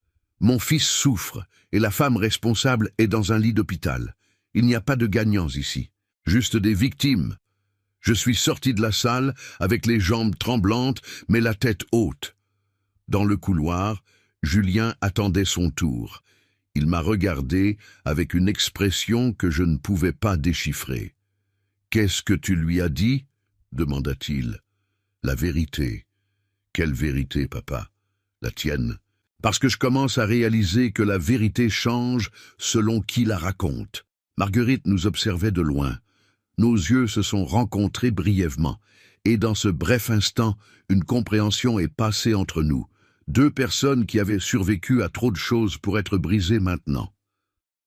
Speaker 1: Mon fils souffre et la femme responsable est dans un lit d'hôpital. Il n'y a pas de gagnants ici, juste des victimes. Je suis sorti de la salle avec les jambes tremblantes, mais la tête haute. Dans le couloir, Julien attendait son tour. Il m'a regardé avec une expression que je ne pouvais pas déchiffrer. « Qu'est-ce que tu lui as dit ?» demanda-t-il. « La vérité. »« Quelle vérité, papa ? La tienne. Parce que je commence à réaliser que la vérité change selon qui la raconte. » Marguerite nous observait de loin. Nos yeux se sont rencontrés brièvement, et dans ce bref instant, une compréhension est passée entre nous. Deux personnes qui avaient survécu à trop de choses pour être brisées maintenant.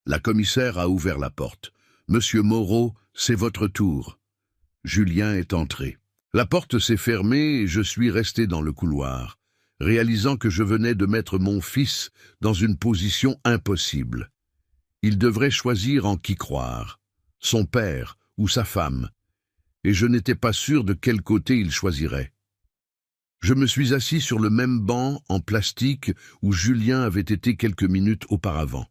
Speaker 1: La commissaire a ouvert la porte. « Monsieur Moreau, c'est votre tour. » Julien est entré. La porte s'est fermée et je suis resté dans le couloir, réalisant que je venais de mettre mon fils dans une position impossible. Il devrait choisir en qui croire, son père ou sa femme, et je n'étais pas sûr de quel côté il choisirait. Je me suis assis sur le même banc en plastique où Julien avait été quelques minutes auparavant.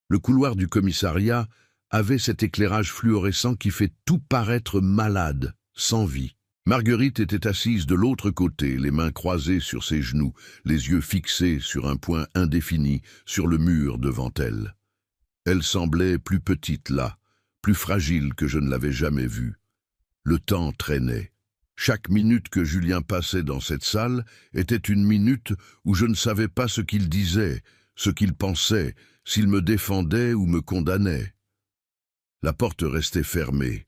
Speaker 1: Le couloir du commissariat avait cet éclairage fluorescent qui fait tout paraître malade, sans vie. Marguerite était assise de l'autre côté, les mains croisées sur ses genoux, les yeux fixés sur un point indéfini, sur le mur devant elle. Elle semblait plus petite là, plus fragile que je ne l'avais jamais vue. Le temps traînait. Chaque minute que Julien passait dans cette salle était une minute où je ne savais pas ce qu'il disait, ce qu'il pensait, s'il me défendait ou me condamnait. La porte restait fermée,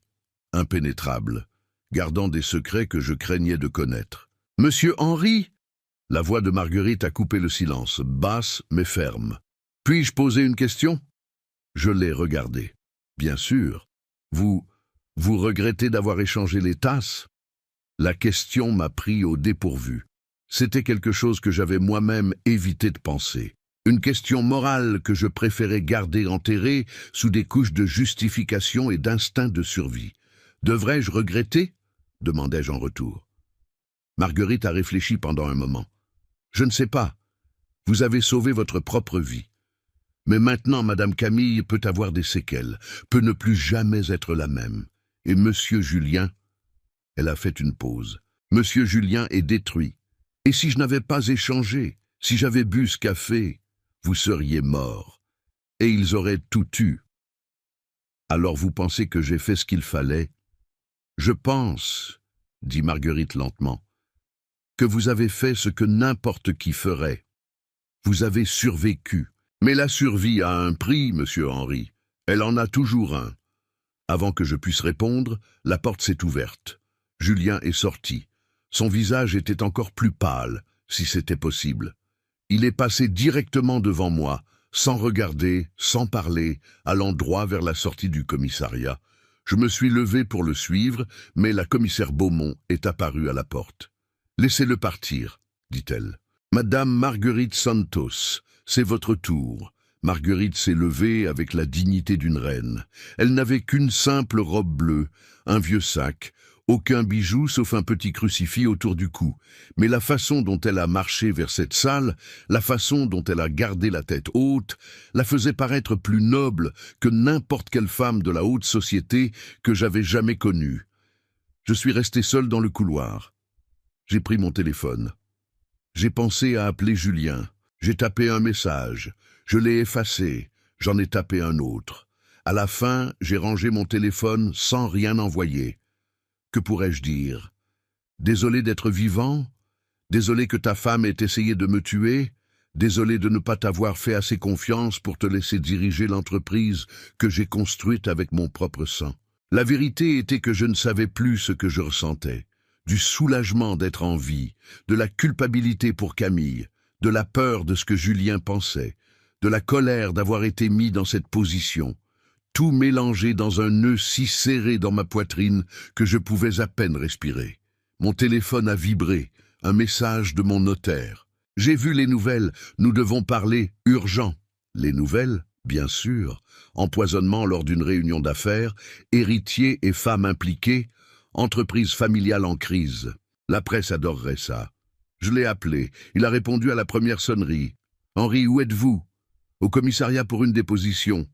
Speaker 1: impénétrable, gardant des secrets que je craignais de connaître. « Monsieur Henri !» La voix de Marguerite a coupé le silence, basse mais ferme. « Puis-je poser une question ?» Je l'ai regardé. « Bien sûr. Vous regrettez d'avoir échangé les tasses ?» La question m'a pris au dépourvu. C'était quelque chose que j'avais moi-même évité de penser. Une question morale que je préférais garder enterrée sous des couches de justification et d'instinct de survie. « Devrais-je regretter ?» demandai-je en retour. Marguerite a réfléchi pendant un moment. « Je ne sais pas. Vous avez sauvé votre propre vie. Mais maintenant, Madame Camille peut avoir des séquelles, peut ne plus jamais être la même. Et Monsieur Julien... » Elle a fait une pause. « Monsieur Julien est détruit. Et si je n'avais pas échangé, si j'avais bu ce café, vous seriez mort. Et ils auraient tout eu. Alors vous pensez que j'ai fait ce qu'il fallait ? Je pense, dit Marguerite lentement, que vous avez fait ce que n'importe qui ferait. Vous avez survécu. Mais la survie a un prix, monsieur Henri. Elle en a toujours un. » Avant que je puisse répondre, la porte s'est ouverte. Julien est sorti. Son visage était encore plus pâle, si c'était possible. Il est passé directement devant moi, sans regarder, sans parler, allant droit vers la sortie du commissariat. Je me suis levé pour le suivre, mais la commissaire Beaumont est apparue à la porte. « Laissez-le partir, dit-elle. Madame Marguerite Santos, c'est votre tour. » Marguerite s'est levée avec la dignité d'une reine. Elle n'avait qu'une simple robe bleue, un vieux sac, aucun bijou sauf un petit crucifix autour du cou. Mais la façon dont elle a marché vers cette salle, la façon dont elle a gardé la tête haute, la faisait paraître plus noble que n'importe quelle femme de la haute société que j'avais jamais connue. Je suis resté seul dans le couloir. J'ai pris mon téléphone. J'ai pensé à appeler Julien. J'ai tapé un message. Je l'ai effacé. J'en ai tapé un autre. À la fin, j'ai rangé mon téléphone sans rien envoyer. Que pourrais-je dire? Désolé d'être vivant? Désolé que ta femme ait essayé de me tuer? Désolé de ne pas t'avoir fait assez confiance pour te laisser diriger l'entreprise que j'ai construite avec mon propre sang. La vérité était que je ne savais plus ce que je ressentais. Du soulagement d'être en vie, de la culpabilité pour Camille, de la peur de ce que Julien pensait, de la colère d'avoir été mis dans cette position. Tout mélangé dans un nœud si serré dans ma poitrine que je pouvais à peine respirer. Mon téléphone a vibré, un message de mon notaire. « J'ai vu les nouvelles, nous devons parler, urgent. » Les nouvelles, bien sûr. Empoisonnement lors d'une réunion d'affaires, héritier et femme impliquées, entreprise familiale en crise. La presse adorerait ça. Je l'ai appelé, il a répondu à la première sonnerie. « Henri, où êtes-vous ? » « Au commissariat pour une déposition. »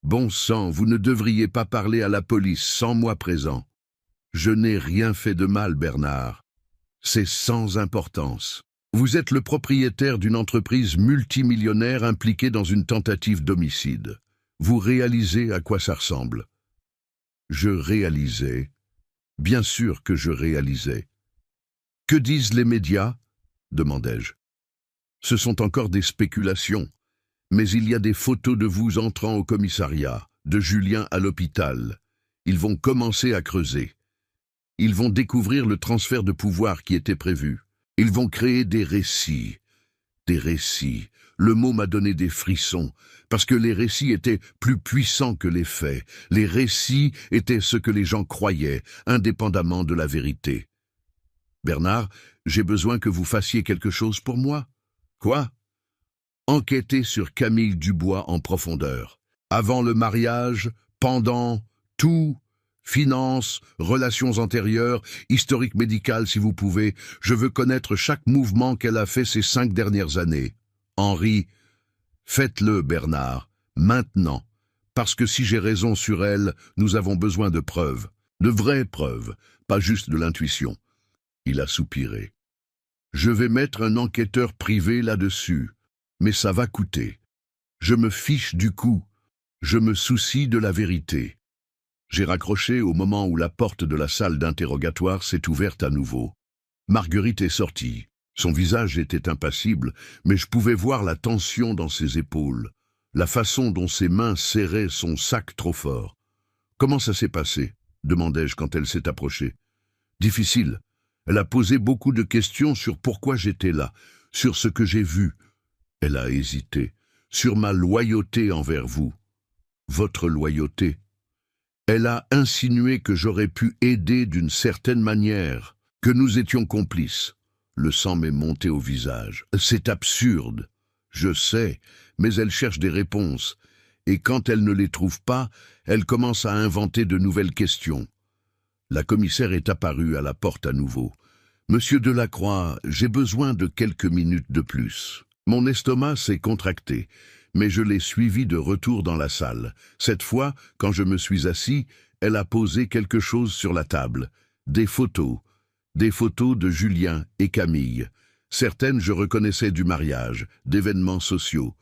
Speaker 1: « Bon sang, vous ne devriez pas parler à la police sans moi présent. » Je n'ai rien fait de mal, Bernard. C'est sans importance. Vous êtes le propriétaire d'une entreprise multimillionnaire impliquée dans une tentative d'homicide. Vous réalisez à quoi ça ressemble? Je réalisais. Bien sûr que je réalisais. Que disent les médias? Demandai-je. Ce sont encore des spéculations, mais il y a des photos de vous entrant au commissariat, de Julien à l'hôpital. Ils vont commencer à creuser. Ils vont découvrir le transfert de pouvoir qui était prévu. Ils vont créer des récits. Des récits. Le mot m'a donné des frissons, parce que les récits étaient plus puissants que les faits. Les récits étaient ce que les gens croyaient, indépendamment de la vérité. Bernard, j'ai besoin que vous fassiez quelque chose pour moi. Quoi? Enquêter sur Camille Dubois en profondeur. Avant le mariage, pendant, tout, finances, relations antérieures, historique médical si vous pouvez. Je veux connaître chaque mouvement qu'elle a fait ces 5 dernières années. Henri, faites-le, Bernard, maintenant. Parce que si j'ai raison sur elle, nous avons besoin de preuves. De vraies preuves, pas juste de l'intuition. Il a soupiré. Je vais mettre un enquêteur privé là-dessus, mais ça va coûter. Je me fiche du coup. Je me soucie de la vérité. J'ai raccroché au moment où la porte de la salle d'interrogatoire s'est ouverte à nouveau. Marguerite est sortie. Son visage était impassible, mais je pouvais voir la tension dans ses épaules, la façon dont ses mains serraient son sac trop fort. « Comment ça s'est passé ?» demandai-je quand elle s'est approchée. « Difficile. Elle a posé beaucoup de questions sur pourquoi j'étais là, sur ce que j'ai vu. Elle a hésité. Sur ma loyauté envers vous. Votre loyauté. Elle a insinué que j'aurais pu aider d'une certaine manière, que nous étions complices. Le sang m'est monté au visage. C'est absurde. Je sais, mais elle cherche des réponses. Et quand elle ne les trouve pas, elle commence à inventer de nouvelles questions. La commissaire est apparue à la porte à nouveau. « Monsieur Delacroix, j'ai besoin de quelques minutes de plus. » Mon estomac s'est contracté, mais je l'ai suivie de retour dans la salle. Cette fois, quand je me suis assis, elle a posé quelque chose sur la table. Des photos de Julien et Camille. Certaines je reconnaissais du mariage, d'événements sociaux.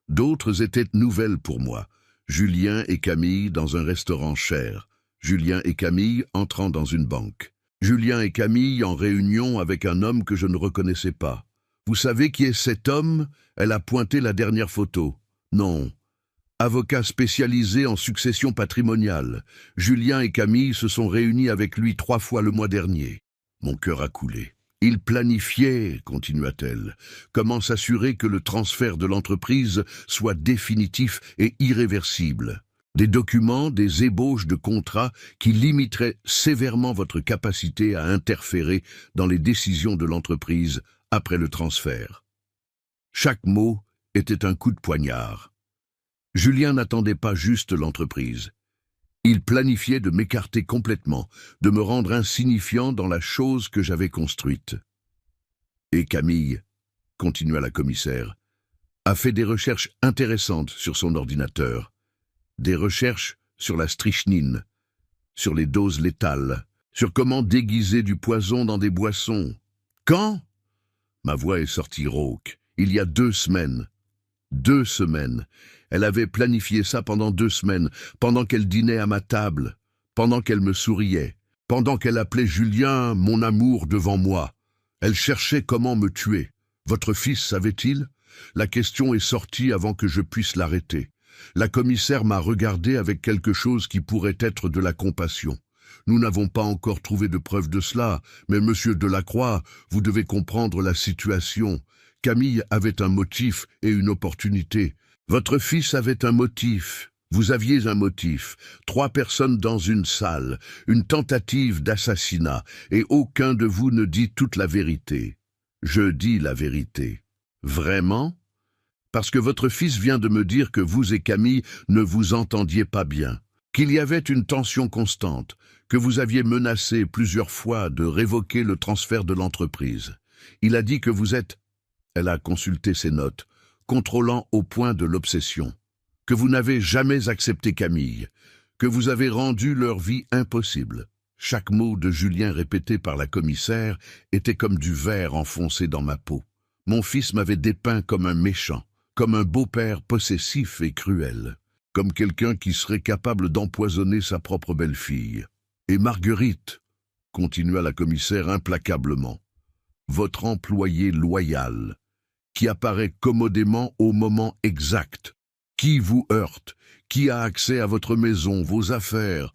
Speaker 1: D'autres étaient nouvelles pour moi. Julien et Camille dans un restaurant cher. Julien et Camille entrant dans une banque. Julien et Camille en réunion avec un homme que je ne reconnaissais pas. Vous savez qui est cet homme? Elle a pointé la dernière photo. Non. Avocat spécialisé en succession patrimoniale. Julien et Camille se sont réunis avec lui 3 fois le mois dernier. Mon cœur a coulé. Il planifiait, continua-t-elle, comment s'assurer que le transfert de l'entreprise soit définitif et irréversible. Des documents, des ébauches de contrats qui limiteraient sévèrement votre capacité à interférer dans les décisions de l'entreprise après le transfert. Chaque mot était un coup de poignard. Julien n'attendait pas juste l'entreprise. Il planifiait de m'écarter complètement, de me rendre insignifiant dans la chose que j'avais construite. Et Camille, continua la commissaire, a fait des recherches intéressantes sur son ordinateur. Des recherches sur la strychnine, sur les doses létales, sur comment déguiser du poison dans des boissons. Quand? Ma voix est sortie rauque. Il y a 2 semaines. 2 semaines. Elle avait planifié ça pendant 2 semaines, pendant qu'elle dînait à ma table, pendant qu'elle me souriait, pendant qu'elle appelait Julien mon amour devant moi. Elle cherchait comment me tuer. Votre fils savait-il? La question est sortie avant que je puisse l'arrêter. La commissaire m'a regardé avec quelque chose qui pourrait être de la compassion. Nous n'avons pas encore trouvé de preuve de cela, mais monsieur Delacroix, vous devez comprendre la situation. Camille avait un motif et une opportunité. Votre fils avait un motif. Vous aviez un motif. 3 personnes dans une salle, une tentative d'assassinat, et aucun de vous ne dit toute la vérité. Je dis la vérité. Vraiment? Parce que votre fils vient de me dire que vous et Camille ne vous entendiez pas bien, qu'il y avait une tension constante, que vous aviez menacé plusieurs fois de révoquer le transfert de l'entreprise. Il a dit que vous êtes, elle a consulté ses notes, contrôlant au point de l'obsession, que vous n'avez jamais accepté Camille, que vous avez rendu leur vie impossible. Chaque mot de Julien répété par la commissaire était comme du verre enfoncé dans ma peau. Mon fils m'avait dépeint comme un méchant, comme un beau-père possessif et cruel, comme quelqu'un qui serait capable d'empoisonner sa propre belle-fille. Et Marguerite, continua la commissaire implacablement, votre employé loyal, qui apparaît commodément au moment exact, qui vous heurte, qui a accès à votre maison, vos affaires,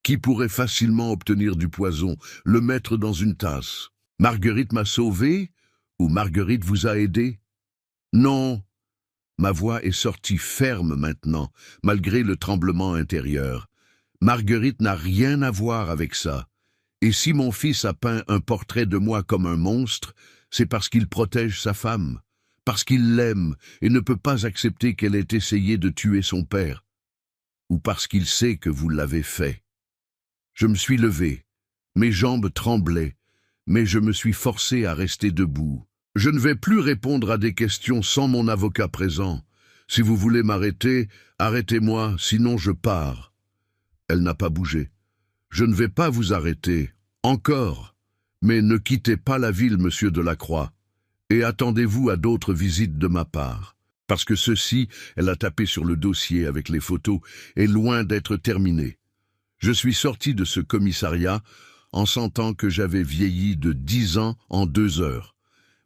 Speaker 1: qui pourrait facilement obtenir du poison, le mettre dans une tasse. Marguerite m'a sauvé ou Marguerite vous a aidé? Non. Ma voix est sortie ferme maintenant, malgré le tremblement intérieur. Marguerite n'a rien à voir avec ça. Et si mon fils a peint un portrait de moi comme un monstre, c'est parce qu'il protège sa femme, parce qu'il l'aime et ne peut pas accepter qu'elle ait essayé de tuer son père, ou parce qu'il sait que vous l'avez fait. Je me suis levé, mes jambes tremblaient, mais je me suis forcé à rester debout. Je ne vais plus répondre à des questions sans mon avocat présent. Si vous voulez m'arrêter, arrêtez-moi, sinon je pars. Elle n'a pas bougé. Je ne vais pas vous arrêter, encore. Mais ne quittez pas la ville, monsieur Delacroix, et attendez-vous à d'autres visites de ma part. Parce que ceci, elle a tapé sur le dossier avec les photos, est loin d'être terminé. Je suis sorti de ce commissariat en sentant que j'avais vieilli de 10 ans en 2 heures.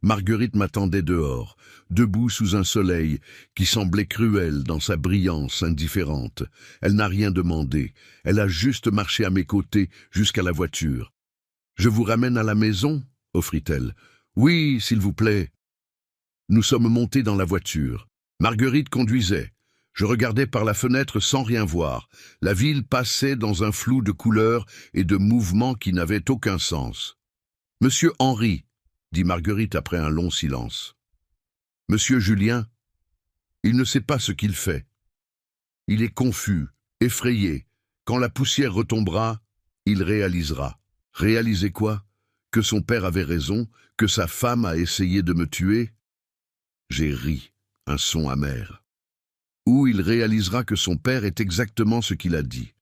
Speaker 1: Marguerite m'attendait dehors, debout sous un soleil qui semblait cruel dans sa brillance indifférente. Elle n'a rien demandé, elle a juste marché à mes côtés jusqu'à la voiture. « Je vous ramène à la maison ?» offrit-elle. « Oui, s'il vous plaît. » Nous sommes montés dans la voiture. Marguerite conduisait. Je regardais par la fenêtre sans rien voir. La ville passait dans un flou de couleurs et de mouvements qui n'avaient aucun sens. « Monsieur Henri » dit Marguerite après un long silence. « Monsieur Julien, il ne sait pas ce qu'il fait. Il est confus, effrayé. Quand la poussière retombera, il réalisera. Réaliser quoi? Que son père avait raison, que sa femme a essayé de me tuer? J'ai ri, un son amer. Ou il réalisera que son père est exactement ce qu'il a dit.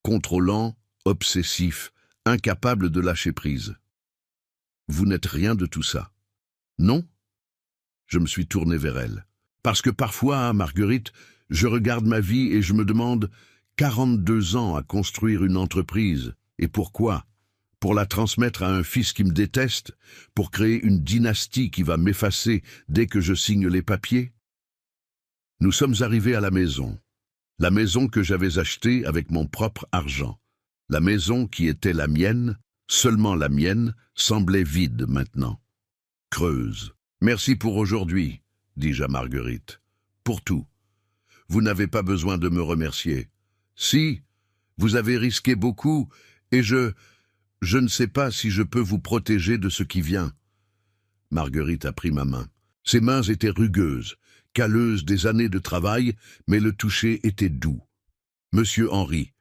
Speaker 1: Contrôlant, obsessif, incapable de lâcher prise. Vous n'êtes rien de tout ça. Non? Je me suis tourné vers elle. Parce que parfois, Marguerite, je regarde ma vie et je me demande 42 ans à construire une entreprise. Et pourquoi? Pour la transmettre à un fils qui me déteste? Pour créer une dynastie qui va m'effacer dès que je signe les papiers? Nous sommes arrivés à la maison que j'avais achetée avec mon propre argent. La maison qui était la mienne, seulement la mienne, semblait vide maintenant. Creuse. Merci pour aujourd'hui, dis-je à Marguerite. Pour tout. Vous n'avez pas besoin de me remercier. Si, vous avez risqué beaucoup, et je ne sais pas si je peux vous protéger de ce qui vient. Marguerite a pris ma main. Ses mains étaient rugueuses, calleuses des années de travail, mais le toucher était doux. Monsieur Henri,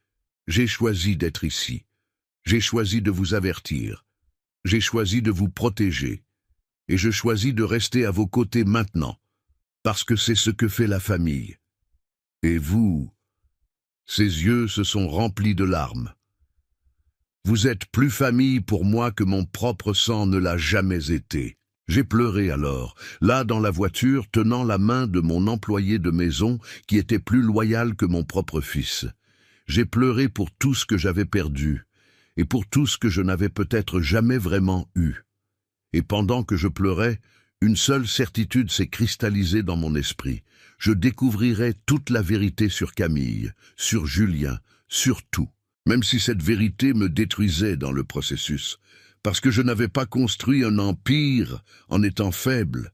Speaker 1: j'ai choisi d'être ici. J'ai choisi de vous avertir. J'ai choisi de vous protéger. Et je choisis de rester à vos côtés maintenant, parce que c'est ce que fait la famille. Et vous, ses yeux se sont remplis de larmes. Vous êtes plus famille pour moi que mon propre sang ne l'a jamais été. J'ai pleuré alors, là dans la voiture, tenant la main de mon employé de maison qui était plus loyal que mon propre fils. J'ai pleuré pour tout ce que j'avais perdu, et pour tout ce que je n'avais peut-être jamais vraiment eu. Et pendant que je pleurais, une seule certitude s'est cristallisée dans mon esprit. Je découvrirais toute la vérité sur Camille, sur Julien, sur tout. Même si cette vérité me détruisait dans le processus, parce que je n'avais pas construit un empire en étant faible,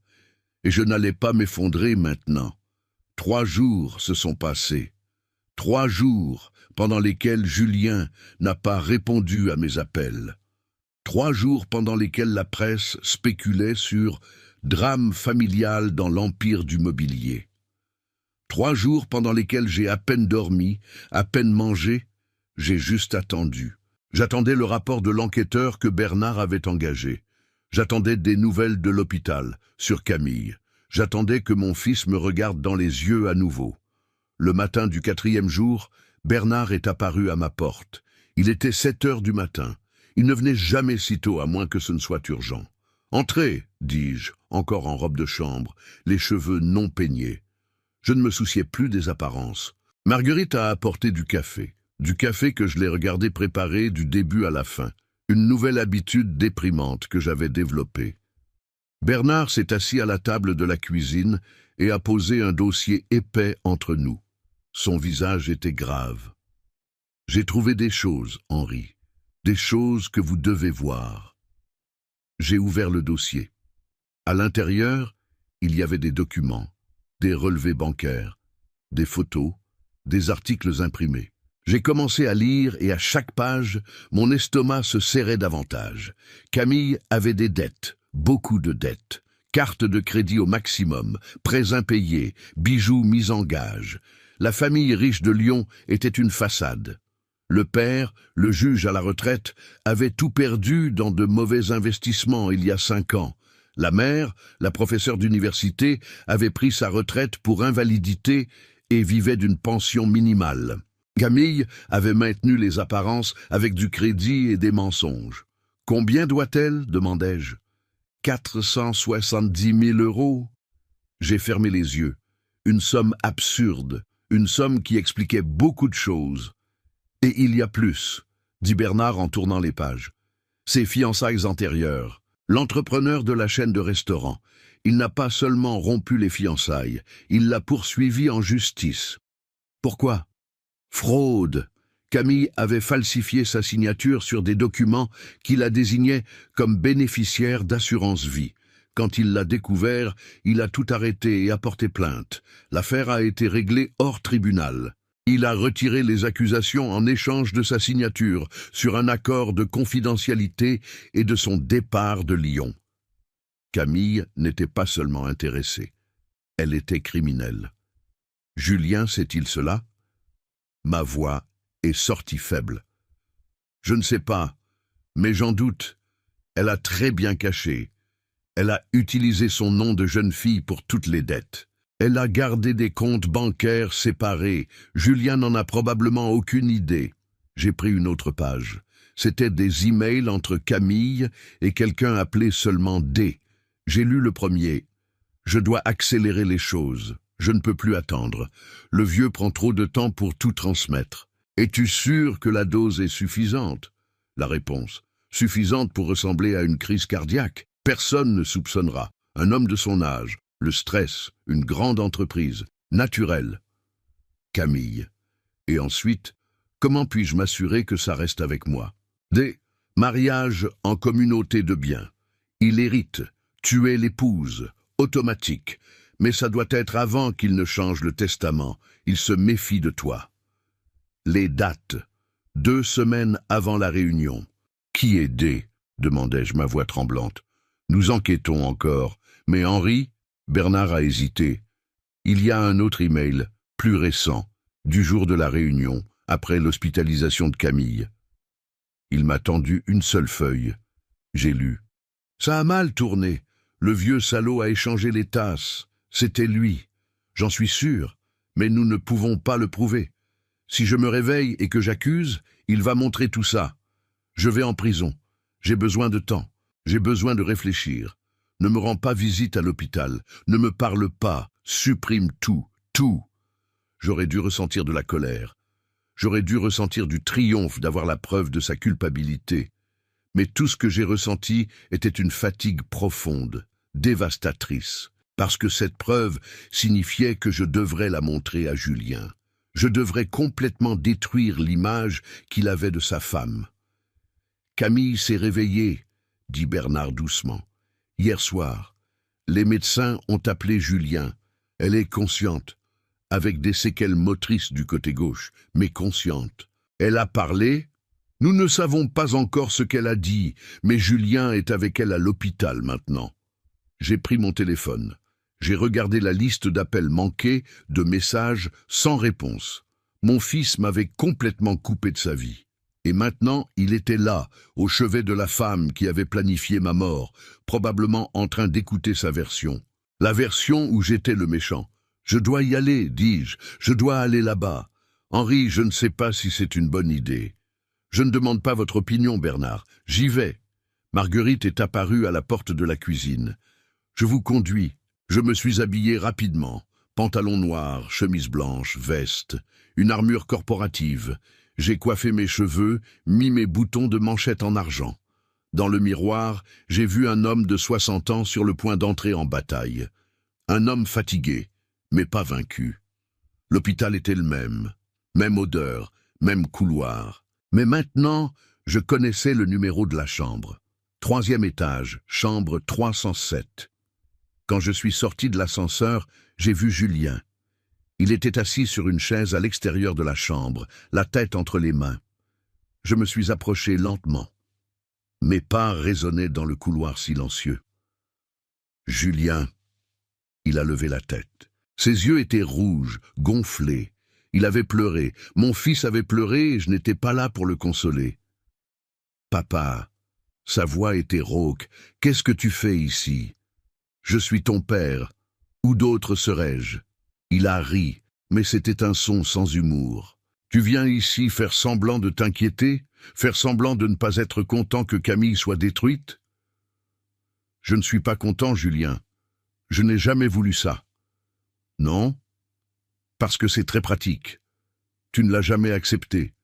Speaker 1: et je n'allais pas m'effondrer maintenant. 3 jours se sont passés. 3 jours pendant lesquels Julien n'a pas répondu à mes appels. 3 jours pendant lesquels la presse spéculait sur drame familial dans l'empire du mobilier. 3 jours pendant lesquels j'ai à peine dormi, à peine mangé, j'ai juste attendu. J'attendais le rapport de l'enquêteur que Bernard avait engagé. J'attendais des nouvelles de l'hôpital, sur Camille. J'attendais que mon fils me regarde dans les yeux à nouveau. Le matin du 4e jour, Bernard est apparu à ma porte. Il était 7 heures du matin. Il ne venait jamais si tôt, à moins que ce ne soit urgent. « Entrez » dis-je, encore en robe de chambre, les cheveux non peignés. Je ne me souciais plus des apparences. Marguerite a apporté du café que je l'ai regardé préparer du début à la fin, une nouvelle habitude déprimante que j'avais développée. Bernard s'est assis à la table de la cuisine et a posé un dossier épais entre nous. Son visage était grave. « J'ai trouvé des choses, Henri, des choses que vous devez voir. » J'ai ouvert le dossier. À l'intérieur, il y avait des documents, des relevés bancaires, des photos, des articles imprimés. J'ai commencé à lire et à chaque page, mon estomac se serrait davantage. Camille avait des dettes, beaucoup de dettes. Cartes de crédit au maximum, prêts impayés, bijoux mis en gage. La famille riche de Lyon était une façade. Le père, le juge à la retraite, avait tout perdu dans de mauvais investissements il y a 5 ans. La mère, la professeure d'université, avait pris sa retraite pour invalidité et vivait d'une pension minimale. Camille avait maintenu les apparences avec du crédit et des mensonges. « Combien doit-elle » demandai-je. « 470 000 euros. » J'ai fermé les yeux. Une somme absurde, une somme qui expliquait beaucoup de choses. « Et il y a plus », dit Bernard en tournant les pages. « Ses fiançailles antérieures. L'entrepreneur de la chaîne de restaurants. Il n'a pas seulement rompu les fiançailles, il l'a poursuivi en justice. » Pourquoi ? Fraude. Camille avait falsifié sa signature sur des documents qui la désignaient comme bénéficiaire d'assurance vie. Quand il l'a découvert, il a tout arrêté et a porté plainte. L'affaire a été réglée hors tribunal. Il a retiré les accusations en échange de sa signature sur un accord de confidentialité et de son départ de Lyon. Camille n'était pas seulement intéressée, elle était criminelle. Julien sait-il cela ? Ma voix est sortie faible. Je ne sais pas, mais j'en doute. Elle a très bien caché. Elle a utilisé son nom de jeune fille pour toutes les dettes. Elle a gardé des comptes bancaires séparés. Julien n'en a probablement aucune idée. J'ai pris une autre page. C'était des emails entre Camille et quelqu'un appelé seulement D. J'ai lu le premier. Je dois accélérer les choses. Je ne peux plus attendre. Le vieux prend trop de temps pour tout transmettre. Es-tu sûr que la dose est suffisante ? La réponse. Suffisante pour ressembler à une crise cardiaque. Personne ne soupçonnera. Un homme de son âge. Le stress, une grande entreprise, naturel. Camille. Et ensuite, comment puis-je m'assurer que ça reste avec moi ? D. Mariage en communauté de biens. Il hérite. Tu es l'épouse. Automatique. Mais ça doit être avant qu'il ne change le testament. Il se méfie de toi. Les dates. 2 semaines avant la réunion. Qui est D ? Demandai-je, ma voix tremblante. Nous enquêtons encore. Mais Henri... Bernard a hésité. Il y a un autre email, plus récent, du jour de la réunion, après l'hospitalisation de Camille. Il m'a tendu une seule feuille. J'ai lu. Ça a mal tourné. Le vieux salaud a échangé les tasses. C'était lui. J'en suis sûr, mais nous ne pouvons pas le prouver. Si je me réveille et que j'accuse, il va montrer tout ça. Je vais en prison. J'ai besoin de temps. J'ai besoin de réfléchir. Ne me rends pas visite à l'hôpital. Ne me parle pas. Supprime tout. Tout. J'aurais dû ressentir de la colère. J'aurais dû ressentir du triomphe d'avoir la preuve de sa culpabilité. Mais tout ce que j'ai ressenti était une fatigue profonde, dévastatrice, parce que cette preuve signifiait que je devrais la montrer à Julien. Je devrais complètement détruire l'image qu'il avait de sa femme. « Camille s'est réveillée », dit Bernard doucement. « Hier soir, les médecins ont appelé Julien. Elle est consciente, avec des séquelles motrices du côté gauche, mais consciente. Elle a parlé. Nous ne savons pas encore ce qu'elle a dit, mais Julien est avec elle à l'hôpital maintenant. » J'ai pris mon téléphone. J'ai regardé la liste d'appels manqués, de messages sans réponse. Mon fils m'avait complètement coupé de sa vie. Et maintenant, il était là, au chevet de la femme qui avait planifié ma mort, probablement en train d'écouter sa version. La version où j'étais le méchant. Je dois y aller, dis-je, je dois aller là-bas. Henri, je ne sais pas si c'est une bonne idée. Je ne demande pas votre opinion, Bernard. J'y vais. Marguerite est apparue à la porte de la cuisine. Je vous conduis. Je me suis habillé rapidement. Pantalon noir, chemise blanche, veste, une armure corporative. J'ai coiffé mes cheveux, mis mes boutons de manchette en argent. Dans le miroir, j'ai vu un homme de 60 ans sur le point d'entrer en bataille. Un homme fatigué, mais pas vaincu. L'hôpital était le même odeur, même couloir. Mais maintenant, je connaissais le numéro de la chambre. 3e étage, chambre 307. Quand je suis sorti de l'ascenseur, j'ai vu Julien. Il était assis sur une chaise à l'extérieur de la chambre, la tête entre les mains. Je me suis approché lentement. Mes pas résonnaient dans le couloir silencieux. Julien. Il a levé la tête. Ses yeux étaient rouges, gonflés. Il avait pleuré. Mon fils avait pleuré et je n'étais pas là pour le consoler. « Papa !» Sa voix était rauque. « Qu'est-ce que tu fais ici ? Je suis ton père. Où d'autre serais-je » Il a ri, mais c'était un son sans humour. « Tu viens ici faire semblant de t'inquiéter ? Faire semblant de ne pas être content que Camille soit détruite ? » « Je ne suis pas content, Julien. Je n'ai jamais voulu ça. »« Non ? Parce que c'est très pratique. Tu ne l'as jamais accepté.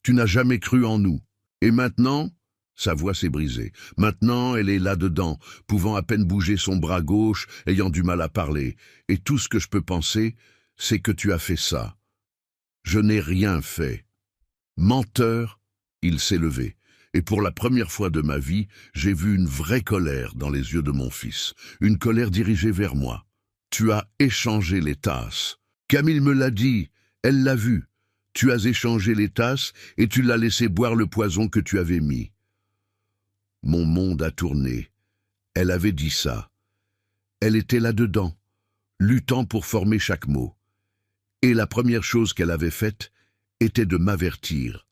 Speaker 1: Tu n'as jamais cru en nous. Et maintenant, sa voix s'est brisée. Maintenant, elle est là-dedans, pouvant à peine bouger son bras gauche, ayant du mal à parler. Et tout ce que je peux penser, c'est que tu as fait ça. Je n'ai rien fait. Menteur, il s'est levé. Et pour la première fois de ma vie, j'ai vu une vraie colère dans les yeux de mon fils. Une colère dirigée vers moi. Tu as échangé les tasses. Camille me l'a dit, elle l'a vu. Tu as échangé les tasses et tu l'as laissé boire le poison que tu avais mis. Mon monde a tourné. Elle avait dit ça. Elle était là-dedans, luttant pour former chaque mot. Et la première chose qu'elle avait faite était de m'avertir,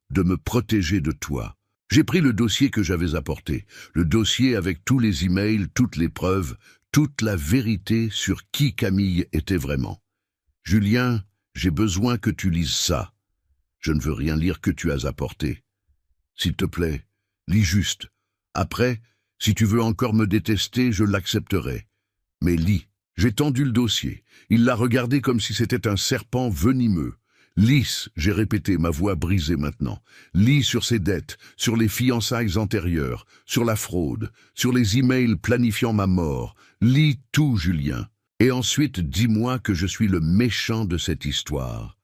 Speaker 1: de me protéger de toi. J'ai pris le dossier que j'avais apporté, le dossier avec tous les emails, toutes les preuves, toute la vérité sur qui Camille était vraiment. Julien, j'ai besoin que tu lises ça. Je ne veux rien lire que tu as apporté. S'il te plaît, lis juste. Après, si tu veux encore me détester, je l'accepterai. Mais lis. J'ai tendu le dossier. Il l'a regardé comme si c'était un serpent venimeux. Lis, j'ai répété, ma voix brisée maintenant. Lis sur ses dettes, sur les fiançailles antérieures, sur la fraude, sur les emails planifiant ma mort. Lis tout, Julien. Et ensuite, dis-moi que je suis le méchant de cette histoire.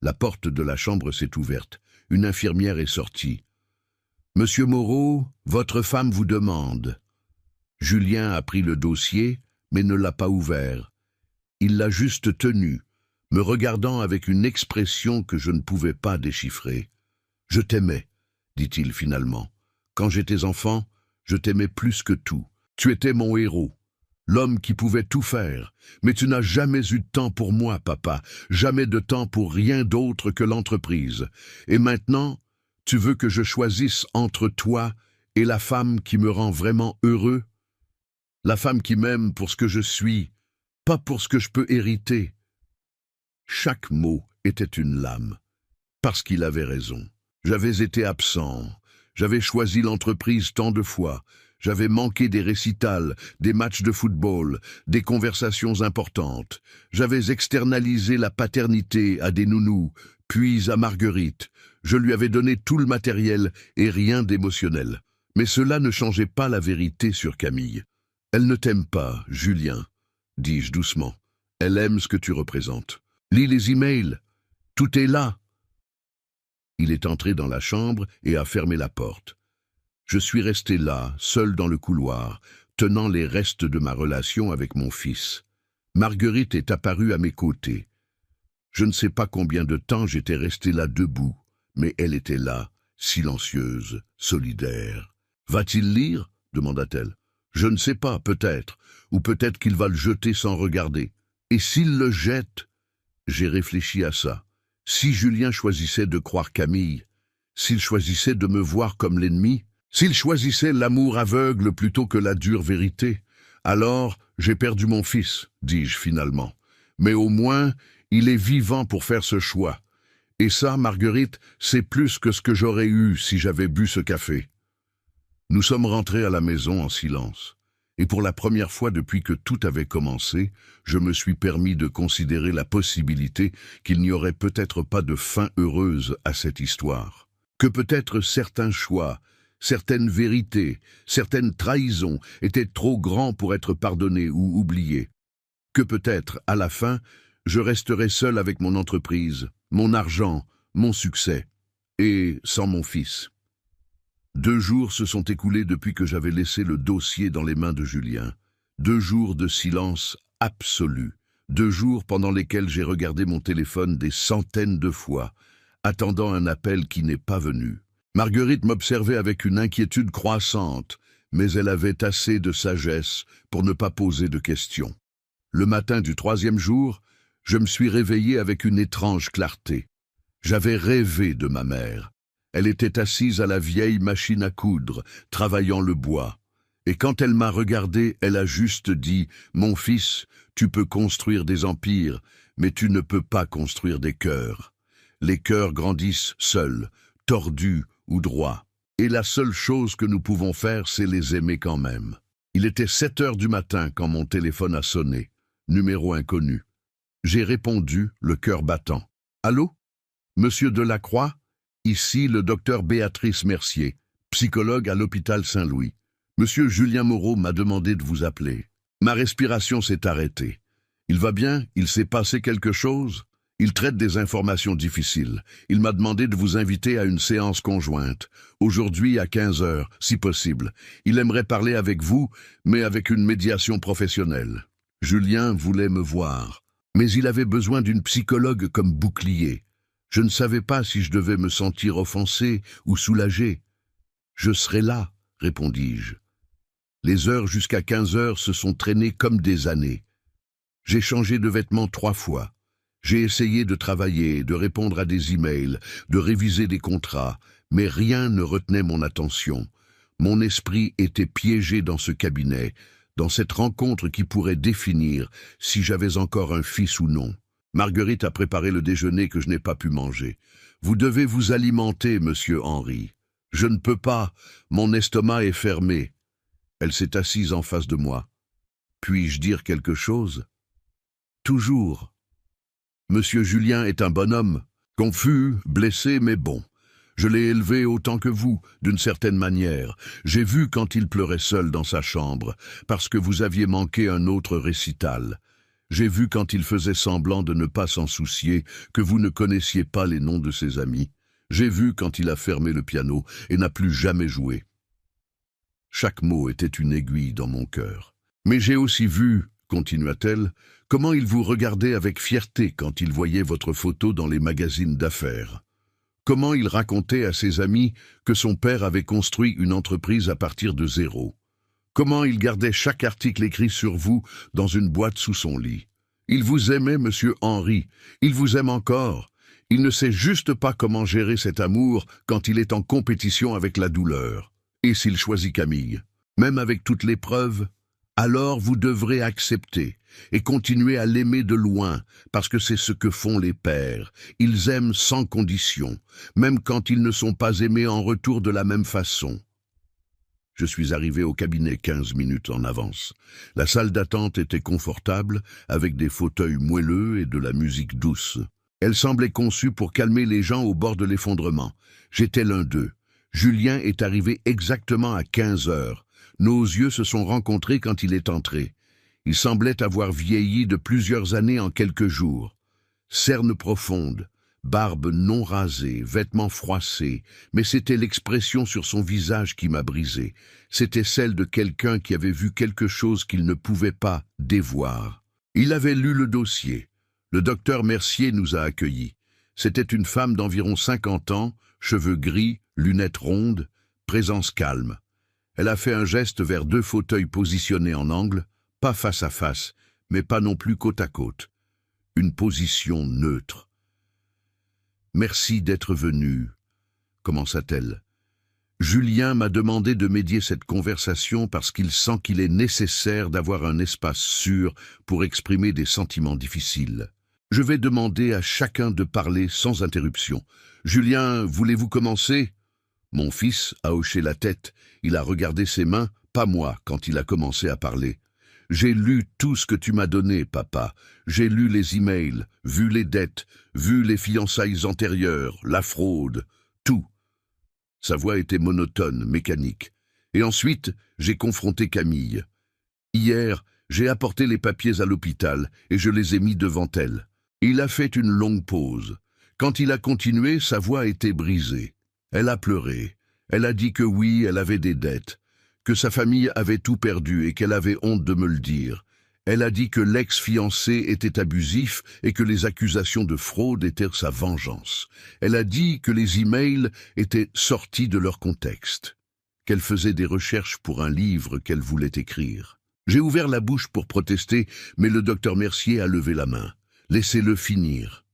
Speaker 1: La porte de la chambre s'est ouverte. Une infirmière est sortie. « Monsieur Moreau, votre femme vous demande. » Julien a pris le dossier, mais ne l'a pas ouvert. Il l'a juste tenu, me regardant avec une expression que je ne pouvais pas déchiffrer. « Je t'aimais, » dit-il finalement. « Quand j'étais enfant, je t'aimais plus que tout. Tu étais mon héros, l'homme qui pouvait tout faire. Mais tu n'as jamais eu de temps pour moi, papa, jamais de temps pour rien d'autre que l'entreprise. Et maintenant, tu veux que je choisisse entre toi et la femme qui me rend vraiment heureux? La femme qui m'aime pour ce que je suis, pas pour ce que je peux hériter. » Chaque mot était une lame, parce qu'il avait raison. J'avais été absent, j'avais choisi l'entreprise tant de fois, j'avais manqué des récitals, des matchs de football, des conversations importantes. J'avais externalisé la paternité à des nounous, puis à Marguerite. Je lui avais donné tout le matériel et rien d'émotionnel. Mais cela ne changeait pas la vérité sur Camille. « Elle ne t'aime pas, Julien, » dis-je doucement. « Elle aime ce que tu représentes. Lis les emails. Tout est là. » Il est entré dans la chambre et a fermé la porte. Je suis resté là, seul dans le couloir, tenant les restes de ma relation avec mon fils. Marguerite est apparue à mes côtés. Je ne sais pas combien de temps j'étais resté là debout, mais elle était là, silencieuse, solidaire. « Va-t-il lire ?» demanda-t-elle. « Je ne sais pas, peut-être, ou peut-être qu'il va le jeter sans regarder. Et s'il le jette ?» J'ai réfléchi à ça. Si Julien choisissait de croire Camille, s'il choisissait de me voir comme l'ennemi, s'il choisissait l'amour aveugle plutôt que la dure vérité, alors j'ai perdu mon fils, dis-je finalement. Mais au moins, il est vivant pour faire ce choix. Et ça, Marguerite, c'est plus que ce que j'aurais eu si j'avais bu ce café. Nous sommes rentrés à la maison en silence. Et pour la première fois depuis que tout avait commencé, je me suis permis de considérer la possibilité qu'il n'y aurait peut-être pas de fin heureuse à cette histoire. Que peut-être certains choix, certaines vérités, certaines trahisons étaient trop grands pour être pardonnés ou oubliés. Que peut-être, à la fin, je resterai seul avec mon entreprise, mon argent, mon succès, et sans mon fils. 2 jours se sont écoulés depuis que j'avais laissé le dossier dans les mains de Julien. 2 jours de silence absolu. 2 jours pendant lesquels j'ai regardé mon téléphone des centaines de fois, attendant un appel qui n'est pas venu. Marguerite m'observait avec une inquiétude croissante, mais elle avait assez de sagesse pour ne pas poser de questions. Le matin du 3e jour, je me suis réveillé avec une étrange clarté. J'avais rêvé de ma mère. Elle était assise à la vieille machine à coudre, travaillant le bois. Et quand elle m'a regardé, elle a juste dit « Mon fils, tu peux construire des empires, mais tu ne peux pas construire des cœurs. Les cœurs grandissent seuls, tordus ou droits. Et la seule chose que nous pouvons faire, c'est les aimer quand même. » Il était 7 heures du matin quand mon téléphone a sonné. Numéro inconnu. J'ai répondu, le cœur battant. « Allô? Monsieur Delacroix? Ici le docteur Béatrice Mercier, psychologue à l'hôpital Saint-Louis. Monsieur Julien Moreau m'a demandé de vous appeler. Ma respiration s'est arrêtée. Il va bien? Il s'est passé quelque chose? Il traite des informations difficiles. Il m'a demandé de vous inviter à une séance conjointe. Aujourd'hui à 15 heures, si possible. Il aimerait parler avec vous, mais avec une médiation professionnelle. Julien voulait me voir, mais il avait besoin d'une psychologue comme bouclier. Je ne savais pas si je devais me sentir offensé ou soulagé. « Je serai là », répondis-je. Les heures jusqu'à 15 heures se sont traînées comme des années. J'ai changé de vêtements 3 fois. J'ai essayé de travailler, de répondre à des emails, de réviser des contrats, mais rien ne retenait mon attention. Mon esprit était piégé dans ce cabinet, dans cette rencontre qui pourrait définir si j'avais encore un fils ou non. Marguerite a préparé le déjeuner que je n'ai pas pu manger. Vous devez vous alimenter, monsieur Henry. Je ne peux pas, mon estomac est fermé. Elle s'est assise en face de moi. Puis-je dire quelque chose? Toujours. Monsieur Julien est un bonhomme, confus, blessé, mais bon. Je l'ai élevé autant que vous, d'une certaine manière. J'ai vu quand il pleurait seul dans sa chambre, parce que vous aviez manqué un autre récital. J'ai vu quand il faisait semblant de ne pas s'en soucier, que vous ne connaissiez pas les noms de ses amis. J'ai vu quand il a fermé le piano et n'a plus jamais joué. Chaque mot était une aiguille dans mon cœur. Mais j'ai aussi vu, continua-t-elle, comment il vous regardait avec fierté quand il voyait votre photo dans les magazines d'affaires. Comment il racontait à ses amis que son père avait construit une entreprise à partir de zéro. Comment il gardait chaque article écrit sur vous dans une boîte sous son lit. Il vous aimait, monsieur Henry. Il vous aime encore. Il ne sait juste pas comment gérer cet amour quand il est en compétition avec la douleur. Et s'il choisit Camille, même avec toutes les preuves, alors vous devrez accepter et continuer à l'aimer de loin, parce que c'est ce que font les pères. Ils aiment sans condition, même quand ils ne sont pas aimés en retour de la même façon. Je suis arrivé au cabinet 15 minutes en avance. La salle d'attente était confortable, avec des fauteuils moelleux et de la musique douce. Elle semblait conçue pour calmer les gens au bord de l'effondrement. J'étais l'un d'eux. Julien est arrivé exactement à 15 heures. Nos yeux se sont rencontrés quand il est entré. Il semblait avoir vieilli de plusieurs années en quelques jours. Cernes profondes, barbe non rasée, vêtements froissés, mais c'était l'expression sur son visage qui m'a brisé. C'était celle de quelqu'un qui avait vu quelque chose qu'il ne pouvait pas dévoir. Il avait lu le dossier. Le docteur Mercier nous a accueillis. C'était une femme d'environ 50 ans, cheveux gris, lunettes rondes, présence calme. Elle a fait un geste vers 2 fauteuils positionnés en angle, pas face à face, mais pas non plus côte à côte. Une position neutre. « Merci d'être venu », commença-t-elle. Julien m'a demandé de médier cette conversation parce qu'il sent qu'il est nécessaire d'avoir un espace sûr pour exprimer des sentiments difficiles. Je vais demander à chacun de parler sans interruption. Julien, voulez-vous commencer? Mon fils a hoché la tête. Il a regardé ses mains, pas moi, quand il a commencé à parler. J'ai lu tout ce que tu m'as donné, papa. J'ai lu les emails, vu les dettes, vu les fiançailles antérieures, la fraude, tout. Sa voix était monotone, mécanique. Et ensuite, j'ai confronté Camille. Hier, j'ai apporté les papiers à l'hôpital et je les ai mis devant elle. Il a fait une longue pause. Quand il a continué, sa voix était brisée. Elle a pleuré. Elle a dit que oui, elle avait des dettes, que sa famille avait tout perdu et qu'elle avait honte de me le dire. Elle a dit que l'ex-fiancé était abusif et que les accusations de fraude étaient sa vengeance. Elle a dit que les emails étaient sortis de leur contexte, qu'elle faisait des recherches pour un livre qu'elle voulait écrire. J'ai ouvert la bouche pour protester, mais le docteur Mercier a levé la main. Laissez-le finir.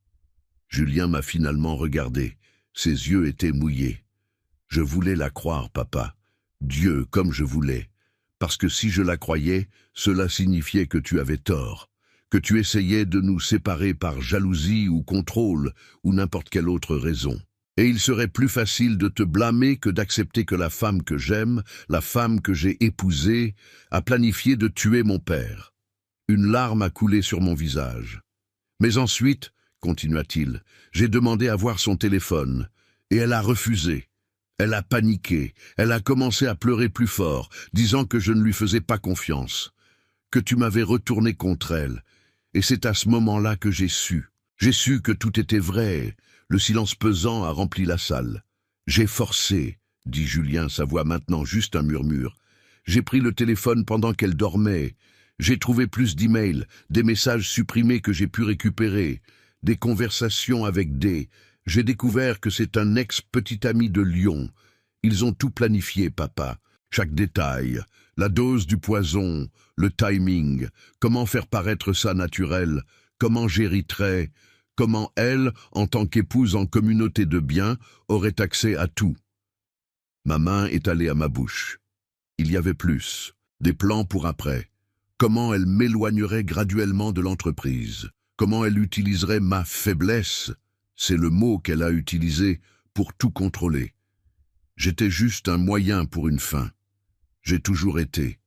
Speaker 1: Julien m'a finalement regardé. Ses yeux étaient mouillés. Je voulais la croire, papa. Dieu, comme je voulais. Parce que si je la croyais, cela signifiait que tu avais tort, que tu essayais de nous séparer par jalousie ou contrôle, ou n'importe quelle autre raison. Et il serait plus facile de te blâmer que d'accepter que la femme que j'aime, la femme que j'ai épousée, a planifié de tuer mon père. Une larme a coulé sur mon visage. Mais ensuite, continua-t-il, j'ai demandé à voir son téléphone, et elle a refusé. Elle a paniqué, elle a commencé à pleurer plus fort, disant que je ne lui faisais pas confiance, que tu m'avais retourné contre elle. Et c'est à ce moment-là que j'ai su. J'ai su que tout était vrai. Le silence pesant a rempli la salle. J'ai forcé, dit Julien, sa voix maintenant juste un murmure. J'ai pris le téléphone pendant qu'elle dormait. J'ai trouvé plus d'emails, des messages supprimés que j'ai pu récupérer, des conversations avec des... J'ai découvert que c'est un ex-petit ami de Lyon. Ils ont tout planifié, papa. Chaque détail, la dose du poison, le timing, comment faire paraître ça naturel, comment j'hériterais, comment elle, en tant qu'épouse en communauté de biens, aurait accès à tout. Ma main est allée à ma bouche. Il y avait plus, des plans pour après. Comment elle m'éloignerait graduellement de l'entreprise, comment elle utiliserait ma faiblesse. C'est le mot qu'elle a utilisé pour tout contrôler. J'étais juste un moyen pour une fin. J'ai toujours été.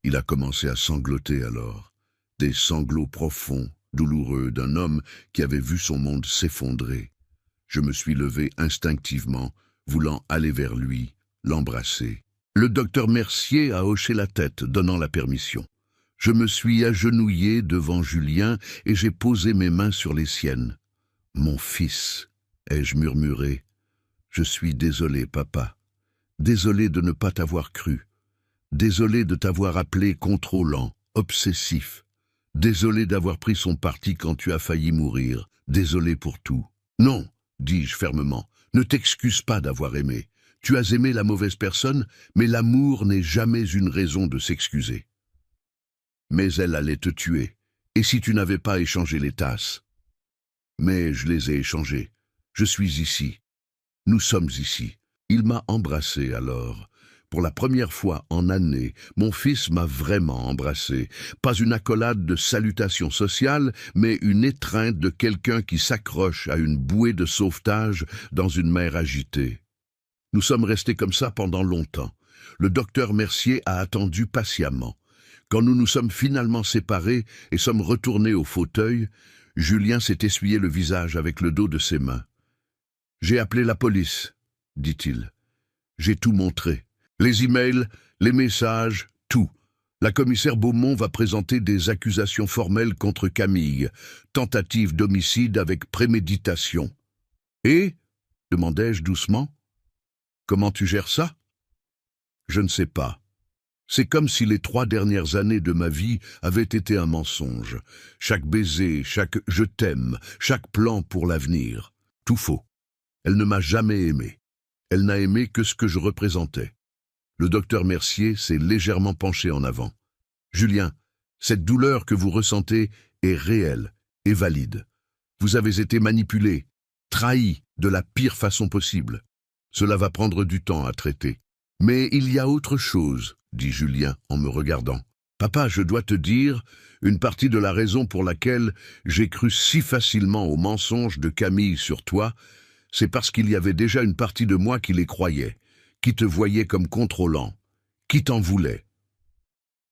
Speaker 1: Il a commencé à sangloter alors. Des sanglots profonds, douloureux d'un homme qui avait vu son monde s'effondrer. Je me suis levé instinctivement, voulant aller vers lui, l'embrasser. Le docteur Mercier a hoché la tête, donnant la permission. Je me suis agenouillé devant Julien et j'ai posé mes mains sur les siennes. « Mon fils », ai-je murmuré, « je suis désolé, papa. Désolé de ne pas t'avoir cru. Désolé de t'avoir appelé contrôlant, obsessif. Désolé d'avoir pris son parti quand tu as failli mourir. Désolé pour tout. »« Non », dis-je fermement, « ne t'excuse pas d'avoir aimé. Tu as aimé la mauvaise personne, mais l'amour n'est jamais une raison de s'excuser. » Mais elle allait te tuer. Et si tu n'avais pas échangé les tasses? Mais je les ai échangés. Je suis ici. Nous sommes ici. Il m'a embrassé alors. Pour la première fois en années, mon fils m'a vraiment embrassé. Pas une accolade de salutation sociale, mais une étreinte de quelqu'un qui s'accroche à une bouée de sauvetage dans une mer agitée. Nous sommes restés comme ça pendant longtemps. Le docteur Mercier a attendu patiemment. Quand nous nous sommes finalement séparés et sommes retournés au fauteuil, Julien s'est essuyé le visage avec le dos de ses mains. « J'ai appelé la police », dit-il. « J'ai tout montré. Les emails, les messages, tout. La commissaire Beaumont va présenter des accusations formelles contre Camille. Tentative d'homicide avec préméditation. »« Et ?» demandai-je doucement. « Comment tu gères ça ?»« Je ne sais pas. C'est comme si les 3 dernières années de ma vie avaient été un mensonge. Chaque baiser, chaque « je t'aime », chaque plan pour l'avenir. Tout faux. Elle ne m'a jamais aimé. Elle n'a aimé que ce que je représentais. Le docteur Mercier s'est légèrement penché en avant. « Julien, cette douleur que vous ressentez est réelle et valide. Vous avez été manipulé, trahi de la pire façon possible. Cela va prendre du temps à traiter. Mais il y a autre chose, dit Julien en me regardant. Papa, je dois te dire, une partie de la raison pour laquelle j'ai cru si facilement aux mensonges de Camille sur toi, c'est parce qu'il y avait déjà une partie de moi qui les croyait, qui te voyait comme contrôlant, qui t'en voulait.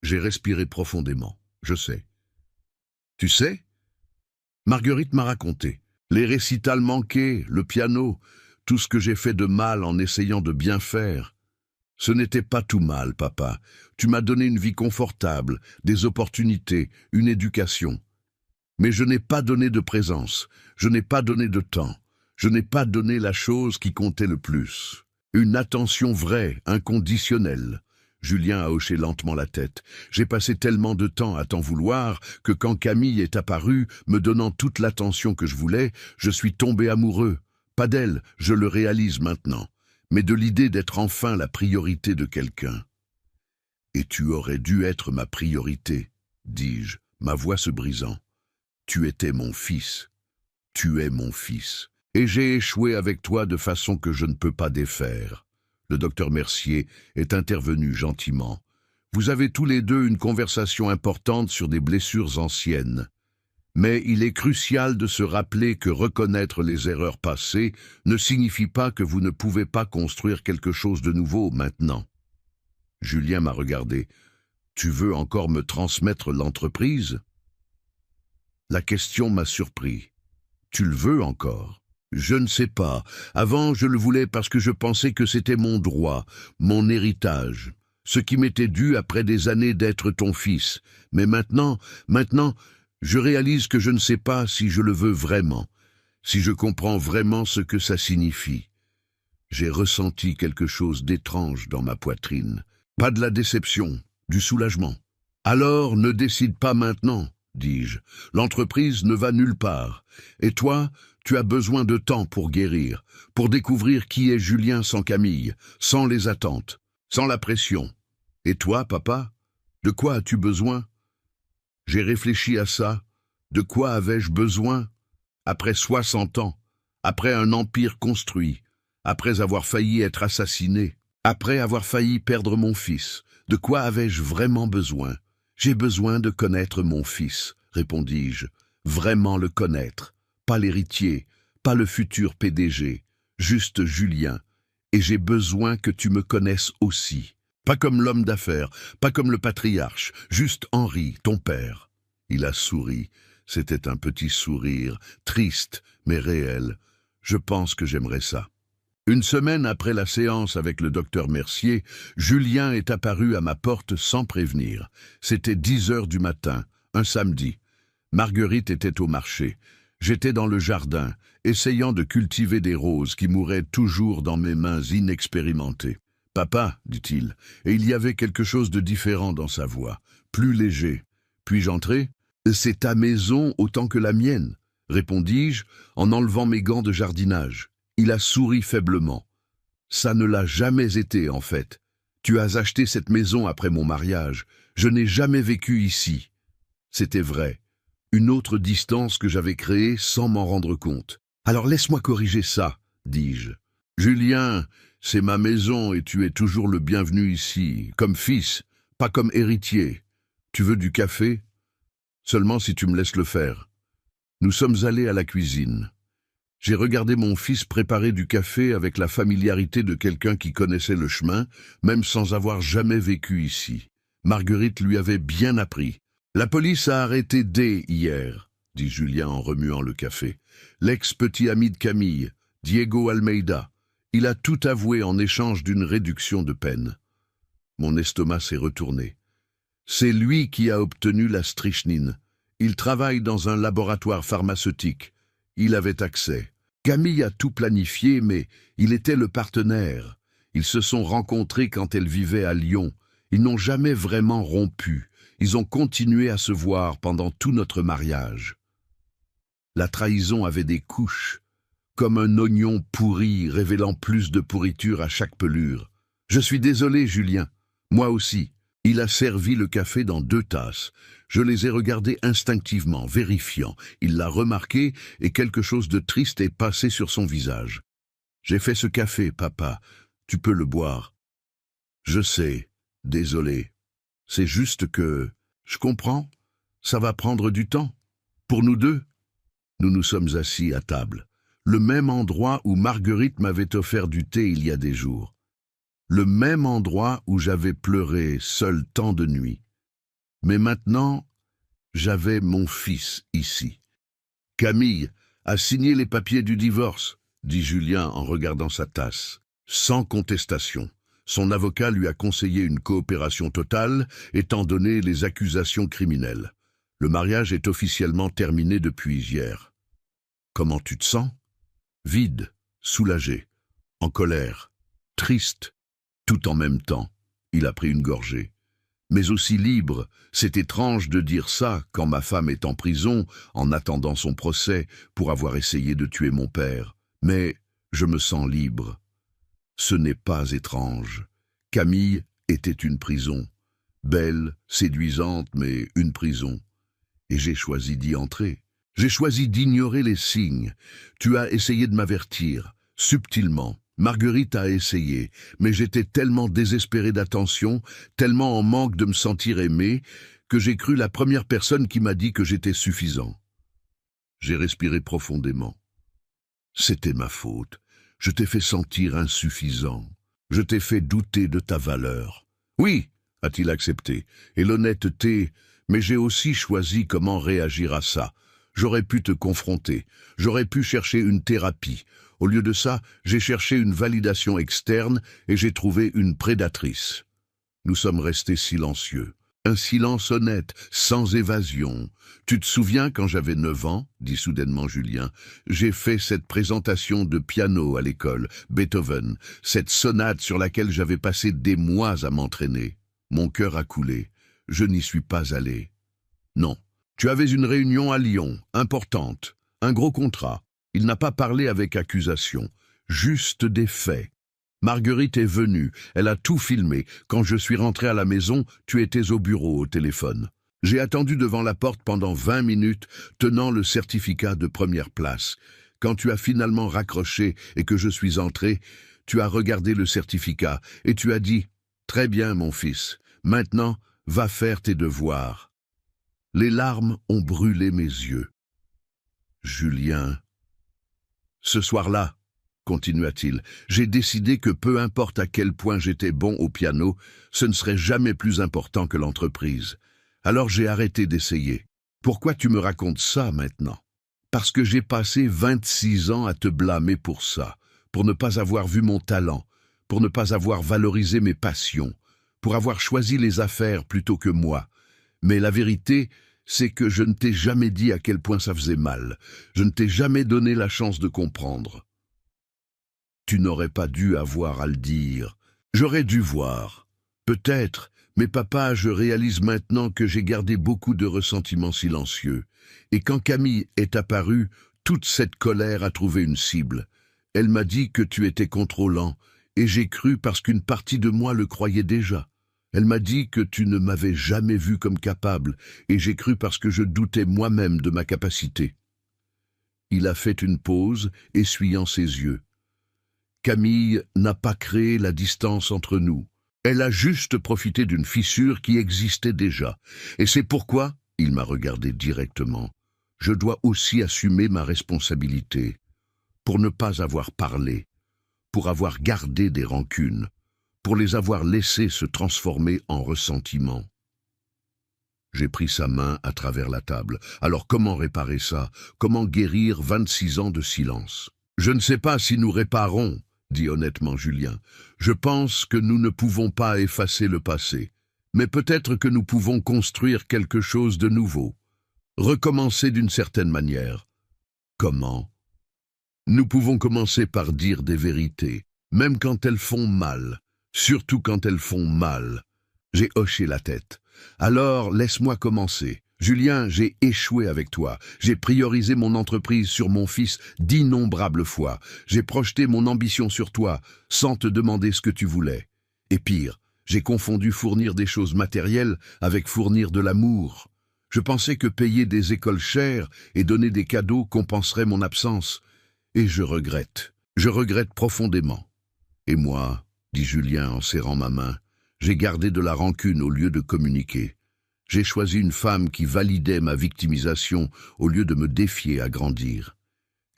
Speaker 1: J'ai respiré profondément, je sais. Tu sais? Marguerite m'a raconté. Les récitals manqués, le piano, tout ce que j'ai fait de mal en essayant de bien faire. Ce n'était pas tout mal, papa. Tu m'as donné une vie confortable, des opportunités, une éducation. Mais je n'ai pas donné de présence, je n'ai pas donné de temps, je n'ai pas donné la chose qui comptait le plus. Une attention vraie, inconditionnelle. Julien a hoché lentement la tête. J'ai passé tellement de temps à t'en vouloir que quand Camille est apparue, me donnant toute l'attention que je voulais, je suis tombé amoureux. Pas d'elle, je le réalise maintenant, mais de l'idée d'être enfin la priorité de quelqu'un. Et tu aurais dû être ma priorité, dis-je, ma voix se brisant. Tu étais mon fils. Tu es mon fils. Et j'ai échoué avec toi de façon que je ne peux pas défaire. Le docteur Mercier est intervenu gentiment. Vous avez tous les deux une conversation importante sur des blessures anciennes. Mais il est crucial de se rappeler que reconnaître les erreurs passées ne signifie pas que vous ne pouvez pas construire quelque chose de nouveau maintenant. Julien m'a regardé. Tu veux encore me transmettre l'entreprise? La question m'a surpris. Tu le veux encore? Je ne sais pas. Avant, je le voulais parce que je pensais que c'était mon droit, mon héritage, ce qui m'était dû après des années d'être ton fils. Mais maintenant, je réalise que je ne sais pas si je le veux vraiment, si je comprends vraiment ce que ça signifie. J'ai ressenti quelque chose d'étrange dans ma poitrine. Pas de la déception, du soulagement. Alors, ne décide pas maintenant, dis-je. L'entreprise ne va nulle part. Et toi, tu as besoin de temps pour guérir, pour découvrir qui est Julien sans Camille, sans les attentes, sans la pression. Et toi, papa, de quoi as-tu besoin? J'ai réfléchi à ça. De quoi avais-je besoin? Après 60 ans, après un empire construit, après avoir failli être assassiné, après avoir failli perdre mon fils, de quoi avais-je vraiment besoin? J'ai besoin de connaître mon fils, répondis-je, vraiment le connaître. Pas l'héritier, pas le futur PDG, juste Julien. Et j'ai besoin que tu me connaisses aussi. Pas comme l'homme d'affaires, pas comme le patriarche, juste Henri, ton père. Il a souri. C'était un petit sourire, triste, mais réel. Je pense que j'aimerais ça. Une semaine après la séance avec le docteur Mercier, Julien est apparu à ma porte sans prévenir. C'était 10 heures du matin, un samedi. Marguerite était au marché. J'étais dans le jardin, essayant de cultiver des roses qui mouraient toujours dans mes mains inexpérimentées. « Papa, dit-il, et il y avait quelque chose de différent dans sa voix, plus léger. Puis-je entrer? C'est ta maison autant que la mienne, répondis-je en enlevant mes gants de jardinage. Il a souri faiblement. Ça ne l'a jamais été, en fait. Tu as acheté cette maison après mon mariage. Je n'ai jamais vécu ici. C'était vrai. Une autre distance que j'avais créée sans m'en rendre compte. Alors laisse-moi corriger ça, dis-je. Julien, c'est ma maison et tu es toujours le bienvenu ici, comme fils, pas comme héritier. Tu veux du café? Seulement si tu me laisses le faire. Nous sommes allés à la cuisine. J'ai regardé mon fils préparer du café avec la familiarité de quelqu'un qui connaissait le chemin, même sans avoir jamais vécu ici. Marguerite lui avait bien appris. La police a arrêté D hier, dit Julien en remuant le café. L'ex-petit ami de Camille, Diego Almeida. Il a tout avoué en échange d'une réduction de peine. Mon estomac s'est retourné. C'est lui qui a obtenu la strychnine. Il travaille dans un laboratoire pharmaceutique. Il avait accès. Camille a tout planifié, mais il était le partenaire. Ils se sont rencontrés quand elle vivait à Lyon. Ils n'ont jamais vraiment rompu. Ils ont continué à se voir pendant tout notre mariage. La trahison avait des couches, comme un oignon pourri révélant plus de pourriture à chaque pelure. Je suis désolé, Julien. Moi aussi. Il a servi le café dans 2 tasses. Je les ai regardés instinctivement, vérifiant. Il l'a remarqué et quelque chose de triste est passé sur son visage. J'ai fait ce café, papa. Tu peux le boire. Je sais. Désolé. C'est juste que, je comprends, ça va prendre du temps. Pour nous deux, nous nous sommes assis à table. Le même endroit où Marguerite m'avait offert du thé il y a des jours. Le même endroit où j'avais pleuré seul tant de nuits. Mais maintenant, j'avais mon fils ici. Camille a signé les papiers du divorce, dit Julien en regardant sa tasse. Sans contestation. Son avocat lui a conseillé une coopération totale, étant donné les accusations criminelles. Le mariage est officiellement terminé depuis hier. Comment tu te sens? Vide, soulagé, en colère, triste, tout en même temps. Il a pris une gorgée. Mais aussi libre, c'est étrange de dire ça quand ma femme est en prison, en attendant son procès, pour avoir essayé de tuer mon père. Mais je me sens libre. Ce n'est pas étrange. Camille était une prison. Belle, séduisante, mais une prison. Et j'ai choisi d'y entrer. J'ai choisi d'ignorer les signes. Tu as essayé de m'avertir, subtilement. Marguerite a essayé, mais j'étais tellement désespéré d'attention, tellement en manque de me sentir aimé, que j'ai cru la première personne qui m'a dit que j'étais suffisant. J'ai respiré profondément. C'était ma faute. Je t'ai fait sentir insuffisant. Je t'ai fait douter de ta valeur. Oui, a-t-il accepté, et l'honnêteté, mais j'ai aussi choisi comment réagir à ça. J'aurais pu te confronter, j'aurais pu chercher une thérapie. Au lieu de ça, j'ai cherché une validation externe et j'ai trouvé une prédatrice. Nous sommes restés silencieux. Un silence honnête, sans évasion. Tu te souviens quand j'avais 9 ans, dit soudainement Julien, j'ai fait cette présentation de piano à l'école, Beethoven, cette sonate sur laquelle j'avais passé des mois à m'entraîner. Mon cœur a coulé. Je n'y suis pas allé. Non. Tu avais une réunion à Lyon, importante, un gros contrat. Il n'a pas parlé avec accusation, juste des faits. Marguerite est venue, elle a tout filmé. Quand je suis rentré à la maison, tu étais au bureau au téléphone. J'ai attendu devant la porte pendant 20 minutes, tenant le certificat de première place. Quand tu as finalement raccroché et que je suis entré, tu as regardé le certificat et tu as dit « Très bien, mon fils, maintenant, va faire tes devoirs. » Les larmes ont brûlé mes yeux. Julien. Ce soir-là, continua-t-il, j'ai décidé que peu importe à quel point j'étais bon au piano, ce ne serait jamais plus important que l'entreprise. Alors j'ai arrêté d'essayer. Pourquoi tu me racontes ça maintenant? Parce que j'ai passé 26 ans à te blâmer pour ça, pour ne pas avoir vu mon talent, pour ne pas avoir valorisé mes passions, pour avoir choisi les affaires plutôt que moi. Mais la vérité, c'est que je ne t'ai jamais dit à quel point ça faisait mal. Je ne t'ai jamais donné la chance de comprendre. Tu n'aurais pas dû avoir à le dire. J'aurais dû voir. Peut-être, mais papa, je réalise maintenant que j'ai gardé beaucoup de ressentiments silencieux. Et quand Camille est apparue, toute cette colère a trouvé une cible. Elle m'a dit que tu étais contrôlant, et j'ai cru parce qu'une partie de moi le croyait déjà. Elle m'a dit que tu ne m'avais jamais vu comme capable, et j'ai cru parce que je doutais moi-même de ma capacité. Il a fait une pause, essuyant ses yeux. Camille n'a pas créé la distance entre nous. Elle a juste profité d'une fissure qui existait déjà. Et c'est pourquoi, il m'a regardé directement, je dois aussi assumer ma responsabilité, pour ne pas avoir parlé, pour avoir gardé des rancunes, pour les avoir laissés se transformer en ressentiment. J'ai pris sa main à travers la table. Alors comment réparer ça? Comment guérir 26 ans de silence? Je ne sais pas si nous réparons, dit honnêtement Julien. Je pense que nous ne pouvons pas effacer le passé, mais peut-être que nous pouvons construire quelque chose de nouveau, recommencer d'une certaine manière. Comment? Nous pouvons commencer par dire des vérités, même quand elles font mal. Surtout quand elles font mal. J'ai hoché la tête. Alors, laisse-moi commencer. Julien, j'ai échoué avec toi. J'ai priorisé mon entreprise sur mon fils d'innombrables fois. J'ai projeté mon ambition sur toi, sans te demander ce que tu voulais. Et pire, j'ai confondu fournir des choses matérielles avec fournir de l'amour. Je pensais que payer des écoles chères et donner des cadeaux compenserait mon absence. Et je regrette profondément. Et moi, dit Julien en serrant ma main, J'ai gardé de la rancune au lieu de communiquer. J'ai choisi une femme qui validait ma victimisation au lieu de me défier à grandir.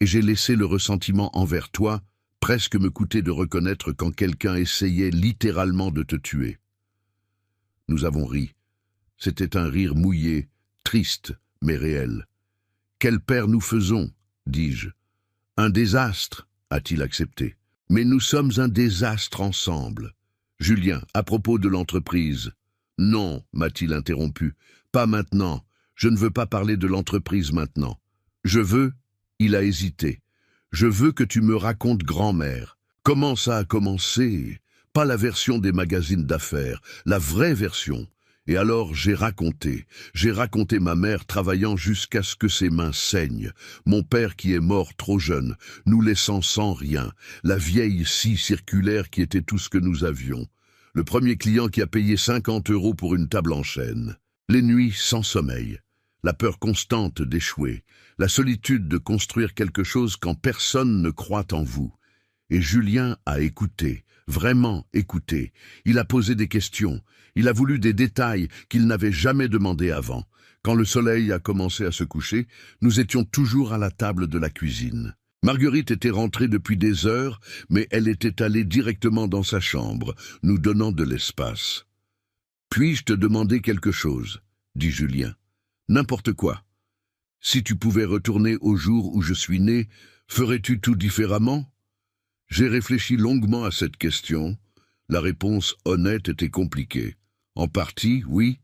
Speaker 1: Et j'ai laissé le ressentiment envers toi presque me coûter de reconnaître quand quelqu'un essayait littéralement de te tuer. Nous avons ri. C'était un rire mouillé, triste, mais réel. « Quel père nous faisons ?» dis-je. « Un désastre » a-t-il accepté. « Mais nous sommes un désastre ensemble. » « Julien, à propos de l'entreprise. »« Non, m'a-t-il interrompu. Pas maintenant. Je ne veux pas parler de l'entreprise maintenant. Je veux... » Il a hésité. « Je veux que tu me racontes grand-mère. Comment ça a commencé? Pas la version des magazines d'affaires, la vraie version. » Et alors j'ai raconté ma mère travaillant jusqu'à ce que ses mains saignent, mon père qui est mort trop jeune, nous laissant sans rien, la vieille scie circulaire qui était tout ce que nous avions, le premier client qui a payé 50 € pour une table en chêne, les nuits sans sommeil, la peur constante d'échouer, la solitude de construire quelque chose quand personne ne croit en vous. Et Julien a écouté, vraiment écouté. Il a posé des questions. Il a voulu des détails qu'il n'avait jamais demandés avant. Quand le soleil a commencé à se coucher, nous étions toujours à la table de la cuisine. Marguerite était rentrée depuis des heures, mais elle était allée directement dans sa chambre, nous donnant de l'espace. « Puis-je te demander quelque chose ?» dit Julien. « N'importe quoi. Si tu pouvais retourner au jour où je suis né, ferais-tu tout différemment ?» J'ai réfléchi longuement à cette question. La réponse honnête était compliquée. « En partie, oui, »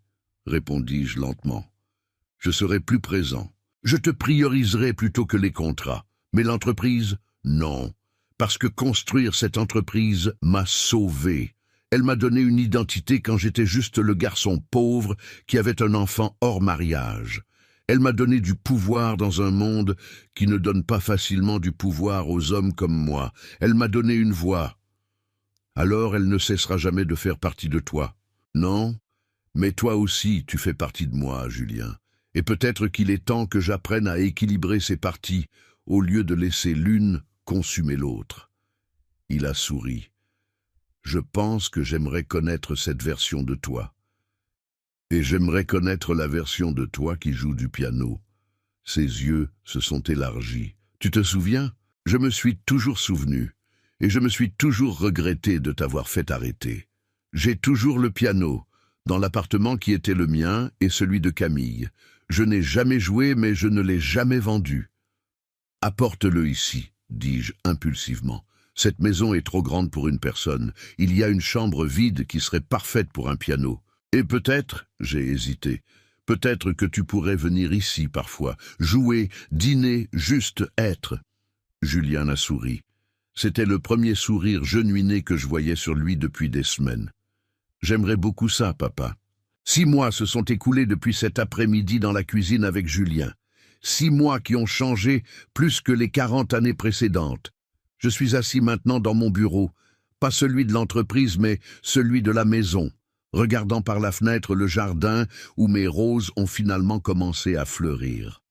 Speaker 1: répondis-je lentement. « Je serai plus présent. Je te prioriserai plutôt que les contrats. Mais l'entreprise, non. Parce que construire cette entreprise m'a sauvé. Elle m'a donné une identité quand j'étais juste le garçon pauvre qui avait un enfant hors mariage. Elle m'a donné du pouvoir dans un monde qui ne donne pas facilement du pouvoir aux hommes comme moi. Elle m'a donné une voix. Alors elle ne cessera jamais de faire partie de toi. Non, mais toi aussi tu fais partie de moi, Julien. Et peut-être qu'il est temps que j'apprenne à équilibrer ces parties au lieu de laisser l'une consumer l'autre. » Il a souri. « Je pense que j'aimerais connaître cette version de toi. Et j'aimerais connaître la version de toi qui joue du piano. » Ses yeux se sont élargis. « Tu te souviens? Je me suis toujours souvenu. Et je me suis toujours regretté de t'avoir fait arrêter. J'ai toujours le piano, dans l'appartement qui était le mien et celui de Camille. Je n'ai jamais joué, mais je ne l'ai jamais vendu. »« Apporte-le ici, » dis-je impulsivement. « Cette maison est trop grande pour une personne. Il y a une chambre vide qui serait parfaite pour un piano. Et peut-être, j'ai hésité, peut-être que tu pourrais venir ici parfois, jouer, dîner, juste être. » Julien a souri. C'était le premier sourire genuiné que je voyais sur lui depuis des semaines. « J'aimerais beaucoup ça, papa. » 6 mois se sont écoulés depuis cet après-midi dans la cuisine avec Julien. 6 mois qui ont changé plus que les 40 années précédentes. Je suis assis maintenant dans mon bureau, pas celui de l'entreprise, mais celui de la maison, regardant par la fenêtre le jardin où mes roses ont finalement commencé à fleurir.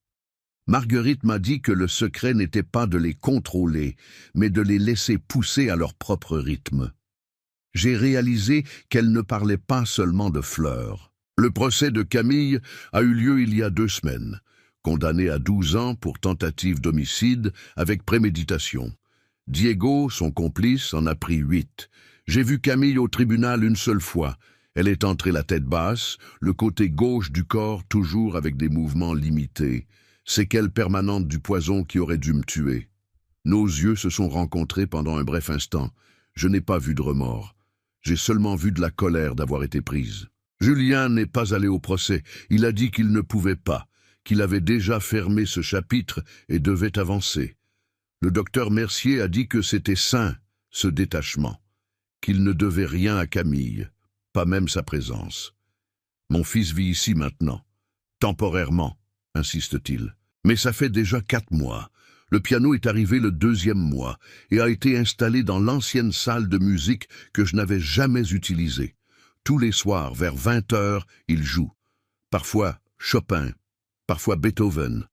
Speaker 1: Marguerite m'a dit que le secret n'était pas de les contrôler, mais de les laisser pousser à leur propre rythme. J'ai réalisé qu'elle ne parlait pas seulement de fleurs. Le procès de Camille a eu lieu il y a 2 semaines, condamné à 12 ans pour tentative d'homicide avec préméditation. Diego, son complice, en a pris 8. J'ai vu Camille au tribunal une seule fois. Elle est entrée la tête basse, le côté gauche du corps toujours avec des mouvements limités. Séquelle permanente du poison qui aurait dû me tuer. Nos yeux se sont rencontrés pendant un bref instant. Je n'ai pas vu de remords. J'ai seulement vu de la colère d'avoir été prise. Julien n'est pas allé au procès. Il a dit qu'il ne pouvait pas, qu'il avait déjà fermé ce chapitre et devait avancer. Le docteur Mercier a dit que c'était sain, ce détachement, qu'il ne devait rien à Camille, pas même sa présence. Mon fils vit ici maintenant, temporairement, insiste-t-il. Mais ça fait déjà 4 mois. Le piano est arrivé le 2e mois et a été installé dans l'ancienne salle de musique que je n'avais jamais utilisée. Tous les soirs, vers 20 h, il joue. Parfois Chopin, parfois Beethoven,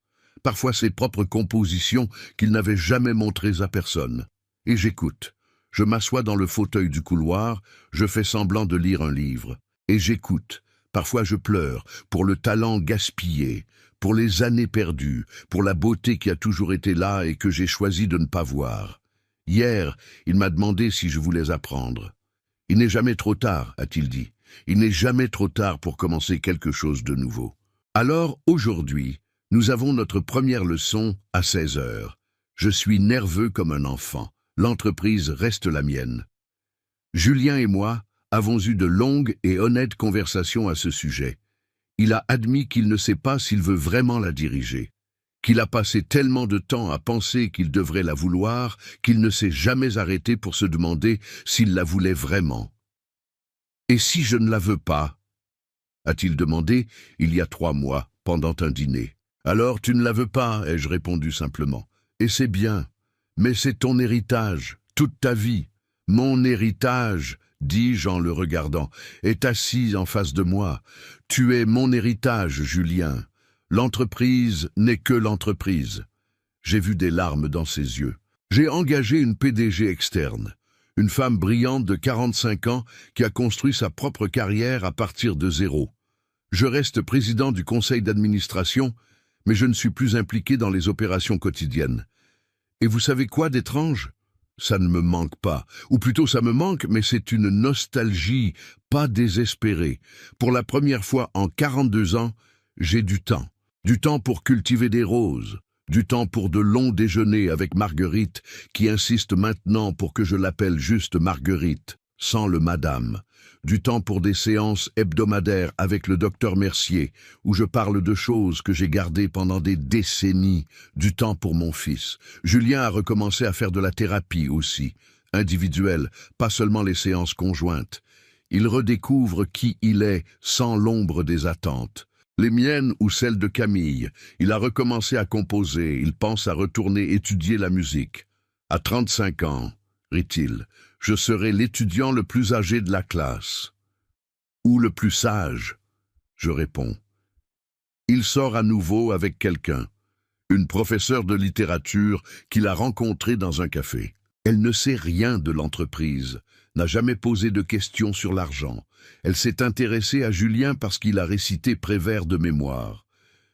Speaker 1: parfois ses propres compositions qu'il n'avait jamais montrées à personne. Et j'écoute. Je m'assois dans le fauteuil du couloir, je fais semblant de lire un livre. Et j'écoute. Parfois je pleure, pour le talent gaspillé, pour les années perdues, pour la beauté qui a toujours été là et que j'ai choisi de ne pas voir. Hier, il m'a demandé si je voulais apprendre. Il n'est jamais trop tard, a-t-il dit. Il n'est jamais trop tard pour commencer quelque chose de nouveau. Alors, aujourd'hui, nous avons notre première leçon à 16 heures. Je suis nerveux comme un enfant. L'entreprise reste la mienne. Julien et moi avons eu de longues et honnêtes conversations à ce sujet. Il a admis qu'il ne sait pas s'il veut vraiment la diriger, qu'il a passé tellement de temps à penser qu'il devrait la vouloir qu'il ne s'est jamais arrêté pour se demander s'il la voulait vraiment. « Et si je ne la veux pas ?» a-t-il demandé il y a 3 mois, pendant un dîner. « Alors tu ne la veux pas ?» ai-je répondu simplement. « Et c'est bien, mais c'est ton héritage, toute ta vie. Mon héritage, dis-je en le regardant, est assis en face de moi. Tu es mon héritage, Julien. L'entreprise n'est que l'entreprise. » J'ai vu des larmes dans ses yeux. J'ai engagé une PDG externe, une femme brillante de 45 ans qui a construit sa propre carrière à partir de zéro. Je reste président du conseil d'administration, mais je ne suis plus impliqué dans les opérations quotidiennes. Et vous savez quoi d'étrange ? Ça ne me manque pas, ou plutôt ça me manque, mais c'est une nostalgie, pas désespérée. Pour la première fois en 42 ans, j'ai du temps pour cultiver des roses, du temps pour de longs déjeuners avec Marguerite, qui insiste maintenant pour que je l'appelle juste Marguerite, sans le madame. Du temps pour des séances hebdomadaires avec le docteur Mercier, où je parle de choses que j'ai gardées pendant des décennies. Du temps pour mon fils. Julien a recommencé à faire de la thérapie aussi, individuelle, pas seulement les séances conjointes. Il redécouvre qui il est, sans l'ombre des attentes. Les miennes ou celles de Camille. Il a recommencé à composer, il pense à retourner étudier la musique. À 35 ans, rit-il, je serai l'étudiant le plus âgé de la classe. Ou le plus sage, je réponds. Il sort à nouveau avec quelqu'un, une professeure de littérature qu'il a rencontrée dans un café. Elle ne sait rien de l'entreprise, n'a jamais posé de questions sur l'argent. Elle s'est intéressée à Julien parce qu'il a récité Prévert de mémoire.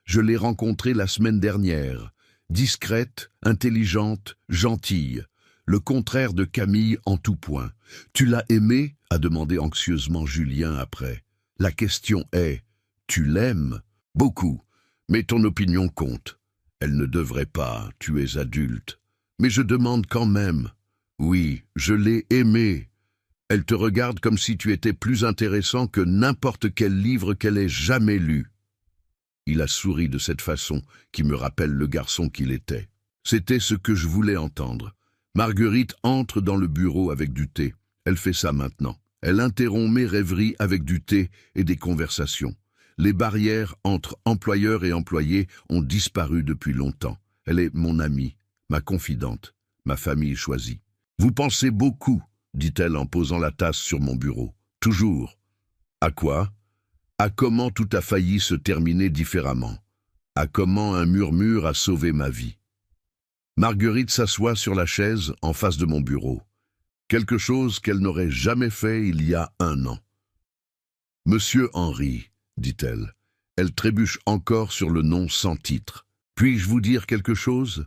Speaker 1: Je l'ai rencontrée la semaine dernière, discrète, intelligente, gentille. Le contraire de Camille en tout point. « Tu l'as aimée ?» a demandé anxieusement Julien après. La question est « Tu l'aimes ?» Beaucoup, mais ton opinion compte. Elle ne devrait pas, tu es adulte. Mais je demande quand même. Oui, je l'ai aimée. Elle te regarde comme si tu étais plus intéressant que n'importe quel livre qu'elle ait jamais lu. Il a souri de cette façon qui me rappelle le garçon qu'il était. C'était ce que je voulais entendre. Marguerite entre dans le bureau avec du thé. Elle fait ça maintenant. Elle interrompt mes rêveries avec du thé et des conversations. Les barrières entre employeurs et employés ont disparu depuis longtemps. Elle est mon amie, ma confidente, ma famille choisie. « Vous pensez beaucoup », dit-elle en posant la tasse sur mon bureau. « Toujours. » À quoi ? À comment tout a failli se terminer différemment. À comment un murmure a sauvé ma vie. Marguerite s'assoit sur la chaise en face de mon bureau. Quelque chose qu'elle n'aurait jamais fait il y a 1 an. « Monsieur Henry », dit-elle. Elle trébuche encore sur le nom sans titre. « Puis-je vous dire quelque chose ?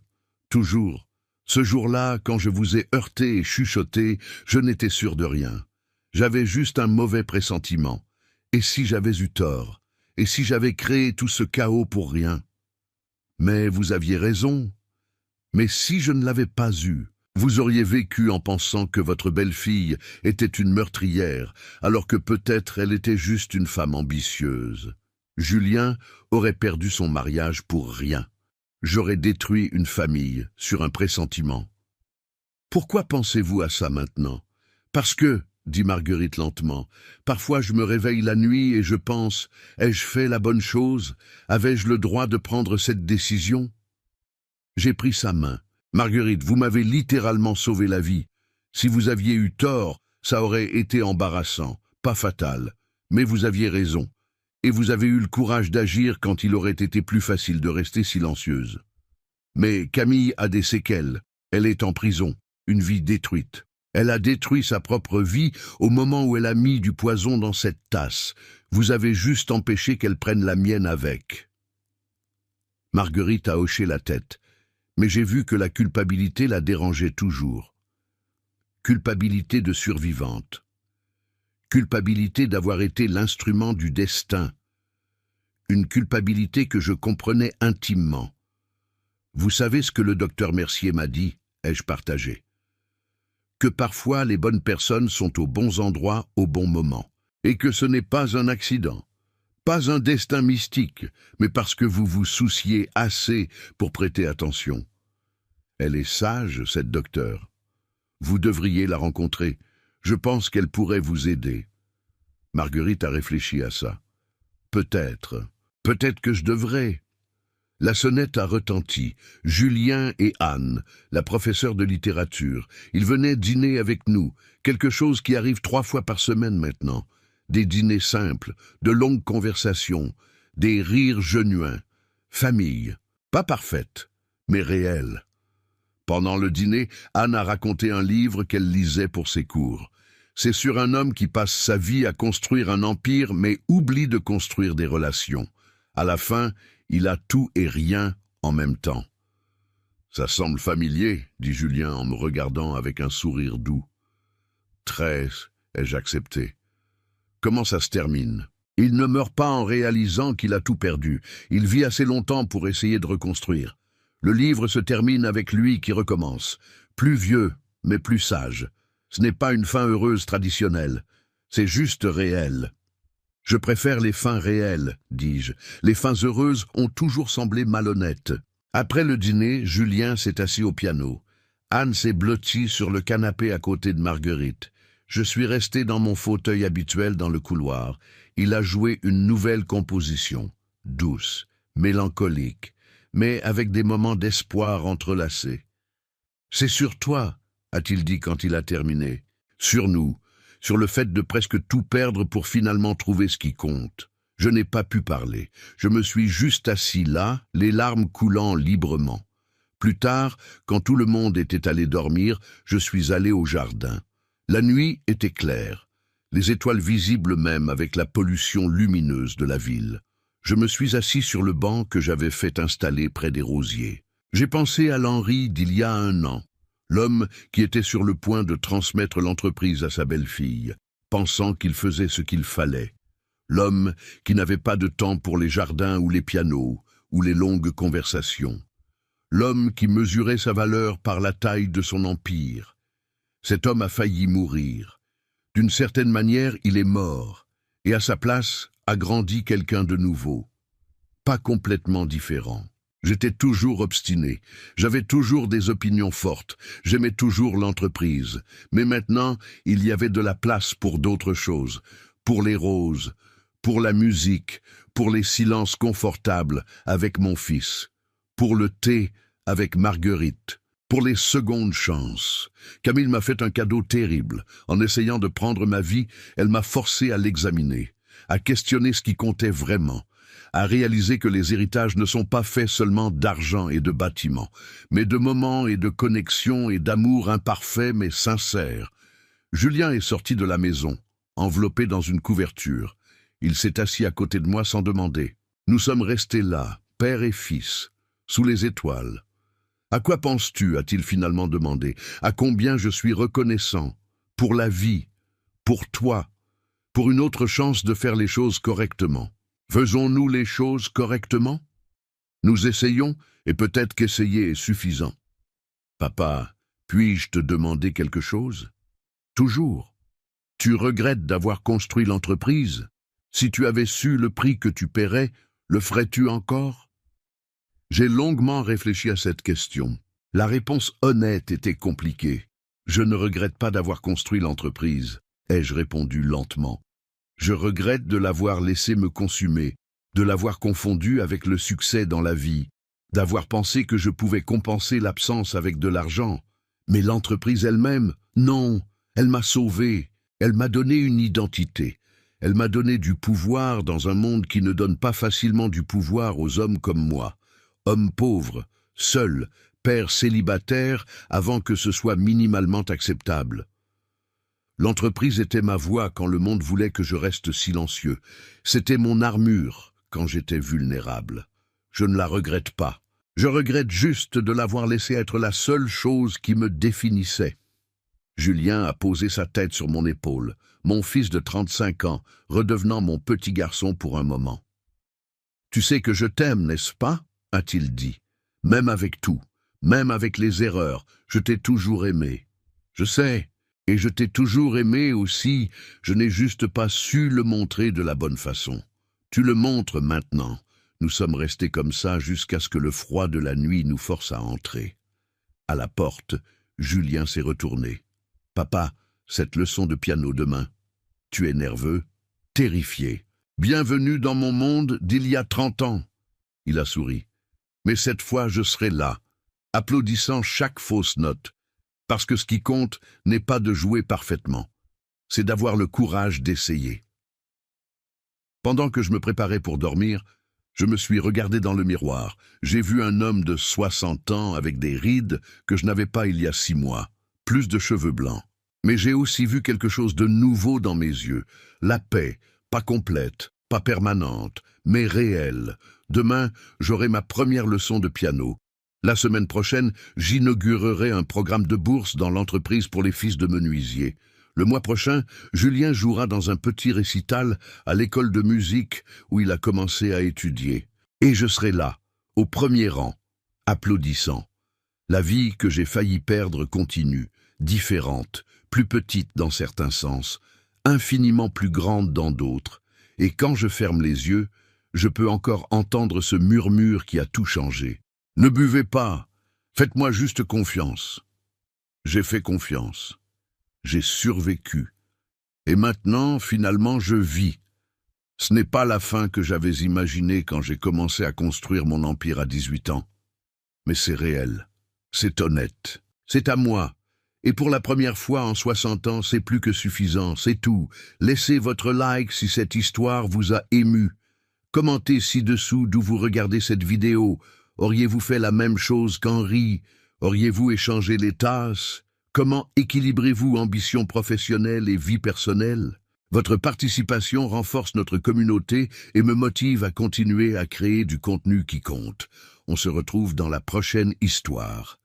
Speaker 1: Toujours. Ce jour-là, quand je vous ai heurté et chuchoté, je n'étais sûr de rien. J'avais juste un mauvais pressentiment. Et si j'avais eu tort ? Et si j'avais créé tout ce chaos pour rien ? Mais vous aviez raison. Mais si je ne l'avais pas eue, vous auriez vécu en pensant que votre belle-fille était une meurtrière, alors que peut-être elle était juste une femme ambitieuse. Julien aurait perdu son mariage pour rien. J'aurais détruit une famille sur un pressentiment. Pourquoi pensez-vous à ça maintenant ? Parce que, dit Marguerite lentement, parfois je me réveille la nuit et je pense, ai-je fait la bonne chose ? Avais-je le droit de prendre cette décision ? J'ai pris sa main. Marguerite, vous m'avez littéralement sauvé la vie. Si vous aviez eu tort, ça aurait été embarrassant, pas fatal. Mais vous aviez raison. Et vous avez eu le courage d'agir quand il aurait été plus facile de rester silencieuse. Mais Camille a des séquelles. Elle est en prison, une vie détruite. Elle a détruit sa propre vie au moment où elle a mis du poison dans cette tasse. Vous avez juste empêché qu'elle prenne la mienne avec. » Marguerite a hoché la tête, mais j'ai vu que la culpabilité la dérangeait toujours. Culpabilité de survivante. Culpabilité d'avoir été l'instrument du destin. Une culpabilité que je comprenais intimement. « Vous savez ce que le docteur Mercier m'a dit ?» ai-je partagé. « Que parfois les bonnes personnes sont aux bons endroits au bon moment, et que ce n'est pas un accident, pas un destin mystique, mais parce que vous vous souciez assez pour prêter attention. Elle est sage, cette docteure. Vous devriez la rencontrer. Je pense qu'elle pourrait vous aider. » Marguerite a réfléchi à ça. « Peut-être que je devrais. » La sonnette a retenti. Julien et Anne, la professeure de littérature, ils venaient dîner avec nous, quelque chose qui arrive 3 fois par semaine maintenant. Des dîners simples, de longues conversations, des rires genuins. Famille, pas parfaite, mais réelle. Pendant le dîner, Anne a raconté un livre qu'elle lisait pour ses cours. C'est sur un homme qui passe sa vie à construire un empire, mais oublie de construire des relations. À la fin, il a tout et rien en même temps. « Ça semble familier, » dit Julien en me regardant avec un sourire doux. « Très, » ai-je accepté. « Comment ça se termine ? » Il ne meurt pas en réalisant qu'il a tout perdu. Il vit assez longtemps pour essayer de reconstruire. Le livre se termine avec lui qui recommence. Plus vieux, mais plus sage. Ce n'est pas une fin heureuse traditionnelle. C'est juste réel. « Je préfère les fins réelles, » dis-je. Les fins heureuses ont toujours semblé malhonnêtes. Après le dîner, Julien s'est assis au piano. Anne s'est blottie sur le canapé à côté de Marguerite. Je suis resté dans mon fauteuil habituel dans le couloir. Il a joué une nouvelle composition, douce, mélancolique, mais avec des moments d'espoir entrelacés. « C'est sur toi, » a-t-il dit quand il a terminé. « Sur nous. Sur le fait de presque tout perdre pour finalement trouver ce qui compte. Je n'ai pas pu parler. Je me suis juste assis là, les larmes coulant librement. Plus tard, quand tout le monde était allé dormir, je suis allé au jardin. La nuit était claire, les étoiles visibles même avec la pollution lumineuse de la ville. Je me suis assis sur le banc que j'avais fait installer près des rosiers. J'ai pensé à l'Henri d'il y a 1 an. L'homme qui était sur le point de transmettre l'entreprise à sa belle-fille, pensant qu'il faisait ce qu'il fallait. L'homme qui n'avait pas de temps pour les jardins ou les pianos, ou les longues conversations. L'homme qui mesurait sa valeur par la taille de son empire. Cet homme a failli mourir. D'une certaine manière, il est mort, et à sa place a grandi quelqu'un de nouveau. Pas complètement différent. J'étais toujours obstiné, j'avais toujours des opinions fortes, j'aimais toujours l'entreprise. Mais maintenant, il y avait de la place pour d'autres choses, pour les roses, pour la musique, pour les silences confortables avec mon fils, pour le thé avec Marguerite, pour les secondes chances. Camille m'a fait un cadeau terrible. En essayant de prendre ma vie, elle m'a forcé à l'examiner, à questionner ce qui comptait vraiment, à réaliser que les héritages ne sont pas faits seulement d'argent et de bâtiments, mais de moments et de connexions et d'amour imparfaits mais sincères. Julien est sorti de la maison, enveloppé dans une couverture. Il s'est assis à côté de moi sans demander. Nous sommes restés là, père et fils, sous les étoiles. « À quoi penses-tu » a-t-il finalement demandé. « À combien je suis reconnaissant, pour la vie, pour toi, pour une autre chance de faire les choses correctement. » Faisons-nous les choses correctement? Nous essayons, et peut-être qu'essayer est suffisant. Papa, puis-je te demander quelque chose? Toujours. Tu regrettes d'avoir construit l'entreprise? Si tu avais su le prix que tu paierais, le ferais-tu encore? J'ai longuement réfléchi à cette question. La réponse honnête était compliquée. Je ne regrette pas d'avoir construit l'entreprise, ai-je répondu lentement. Je regrette de l'avoir laissé me consumer, de l'avoir confondu avec le succès dans la vie, d'avoir pensé que je pouvais compenser l'absence avec de l'argent. Mais l'entreprise elle-même, non, elle m'a sauvé, elle m'a donné une identité, elle m'a donné du pouvoir dans un monde qui ne donne pas facilement du pouvoir aux hommes comme moi, homme pauvre, seul, père célibataire, avant que ce soit minimalement acceptable. L'entreprise était ma voix quand le monde voulait que je reste silencieux. C'était mon armure quand j'étais vulnérable. Je ne la regrette pas. Je regrette juste de l'avoir laissée être la seule chose qui me définissait. Julien a posé sa tête sur mon épaule, mon fils de 35 ans, redevenant mon petit garçon pour un moment. « Tu sais que je t'aime, n'est-ce pas ?» a-t-il dit. « Même avec tout, même avec les erreurs, je t'ai toujours aimé. Je sais, et je t'ai toujours aimé aussi, je n'ai juste pas su le montrer de la bonne façon. Tu le montres maintenant. Nous sommes restés comme ça jusqu'à ce que le froid de la nuit nous force à entrer. » À la porte, Julien s'est retourné. « Papa, cette leçon de piano demain. Tu es nerveux, terrifié. Bienvenue dans mon monde d'il y a 30 ans. » Il a souri. « Mais cette fois, je serai là, applaudissant chaque fausse note, parce que ce qui compte n'est pas de jouer parfaitement, c'est d'avoir le courage d'essayer. » Pendant que je me préparais pour dormir, je me suis regardé dans le miroir. J'ai vu un homme de 60 ans avec des rides que je n'avais pas il y a 6 mois, plus de cheveux blancs. Mais j'ai aussi vu quelque chose de nouveau dans mes yeux. La paix, pas complète, pas permanente, mais réelle. Demain, j'aurai ma première leçon de piano. La semaine prochaine, j'inaugurerai un programme de bourse dans l'entreprise pour les fils de menuisiers. Le mois prochain, Julien jouera dans un petit récital à l'école de musique où il a commencé à étudier. Et je serai là, au premier rang, applaudissant. La vie que j'ai failli perdre continue, différente, plus petite dans certains sens, infiniment plus grande dans d'autres. Et quand je ferme les yeux, je peux encore entendre ce murmure qui a tout changé. « Ne buvez pas, faites-moi juste confiance. » J'ai fait confiance. J'ai survécu. Et maintenant, finalement, je vis. Ce n'est pas la fin que j'avais imaginée quand j'ai commencé à construire mon empire à 18 ans. Mais c'est réel, c'est honnête, c'est à moi. Et pour la première fois en 60 ans, c'est plus que suffisant, c'est tout. Laissez votre like si cette histoire vous a ému. Commentez ci-dessous d'où vous regardez cette vidéo. Auriez-vous fait la même chose qu'Henri? Auriez-vous échangé les tasses? Comment équilibrez-vous ambition professionnelle et vie personnelle? Votre participation renforce notre communauté et me motive à continuer à créer du contenu qui compte. On se retrouve dans la prochaine histoire.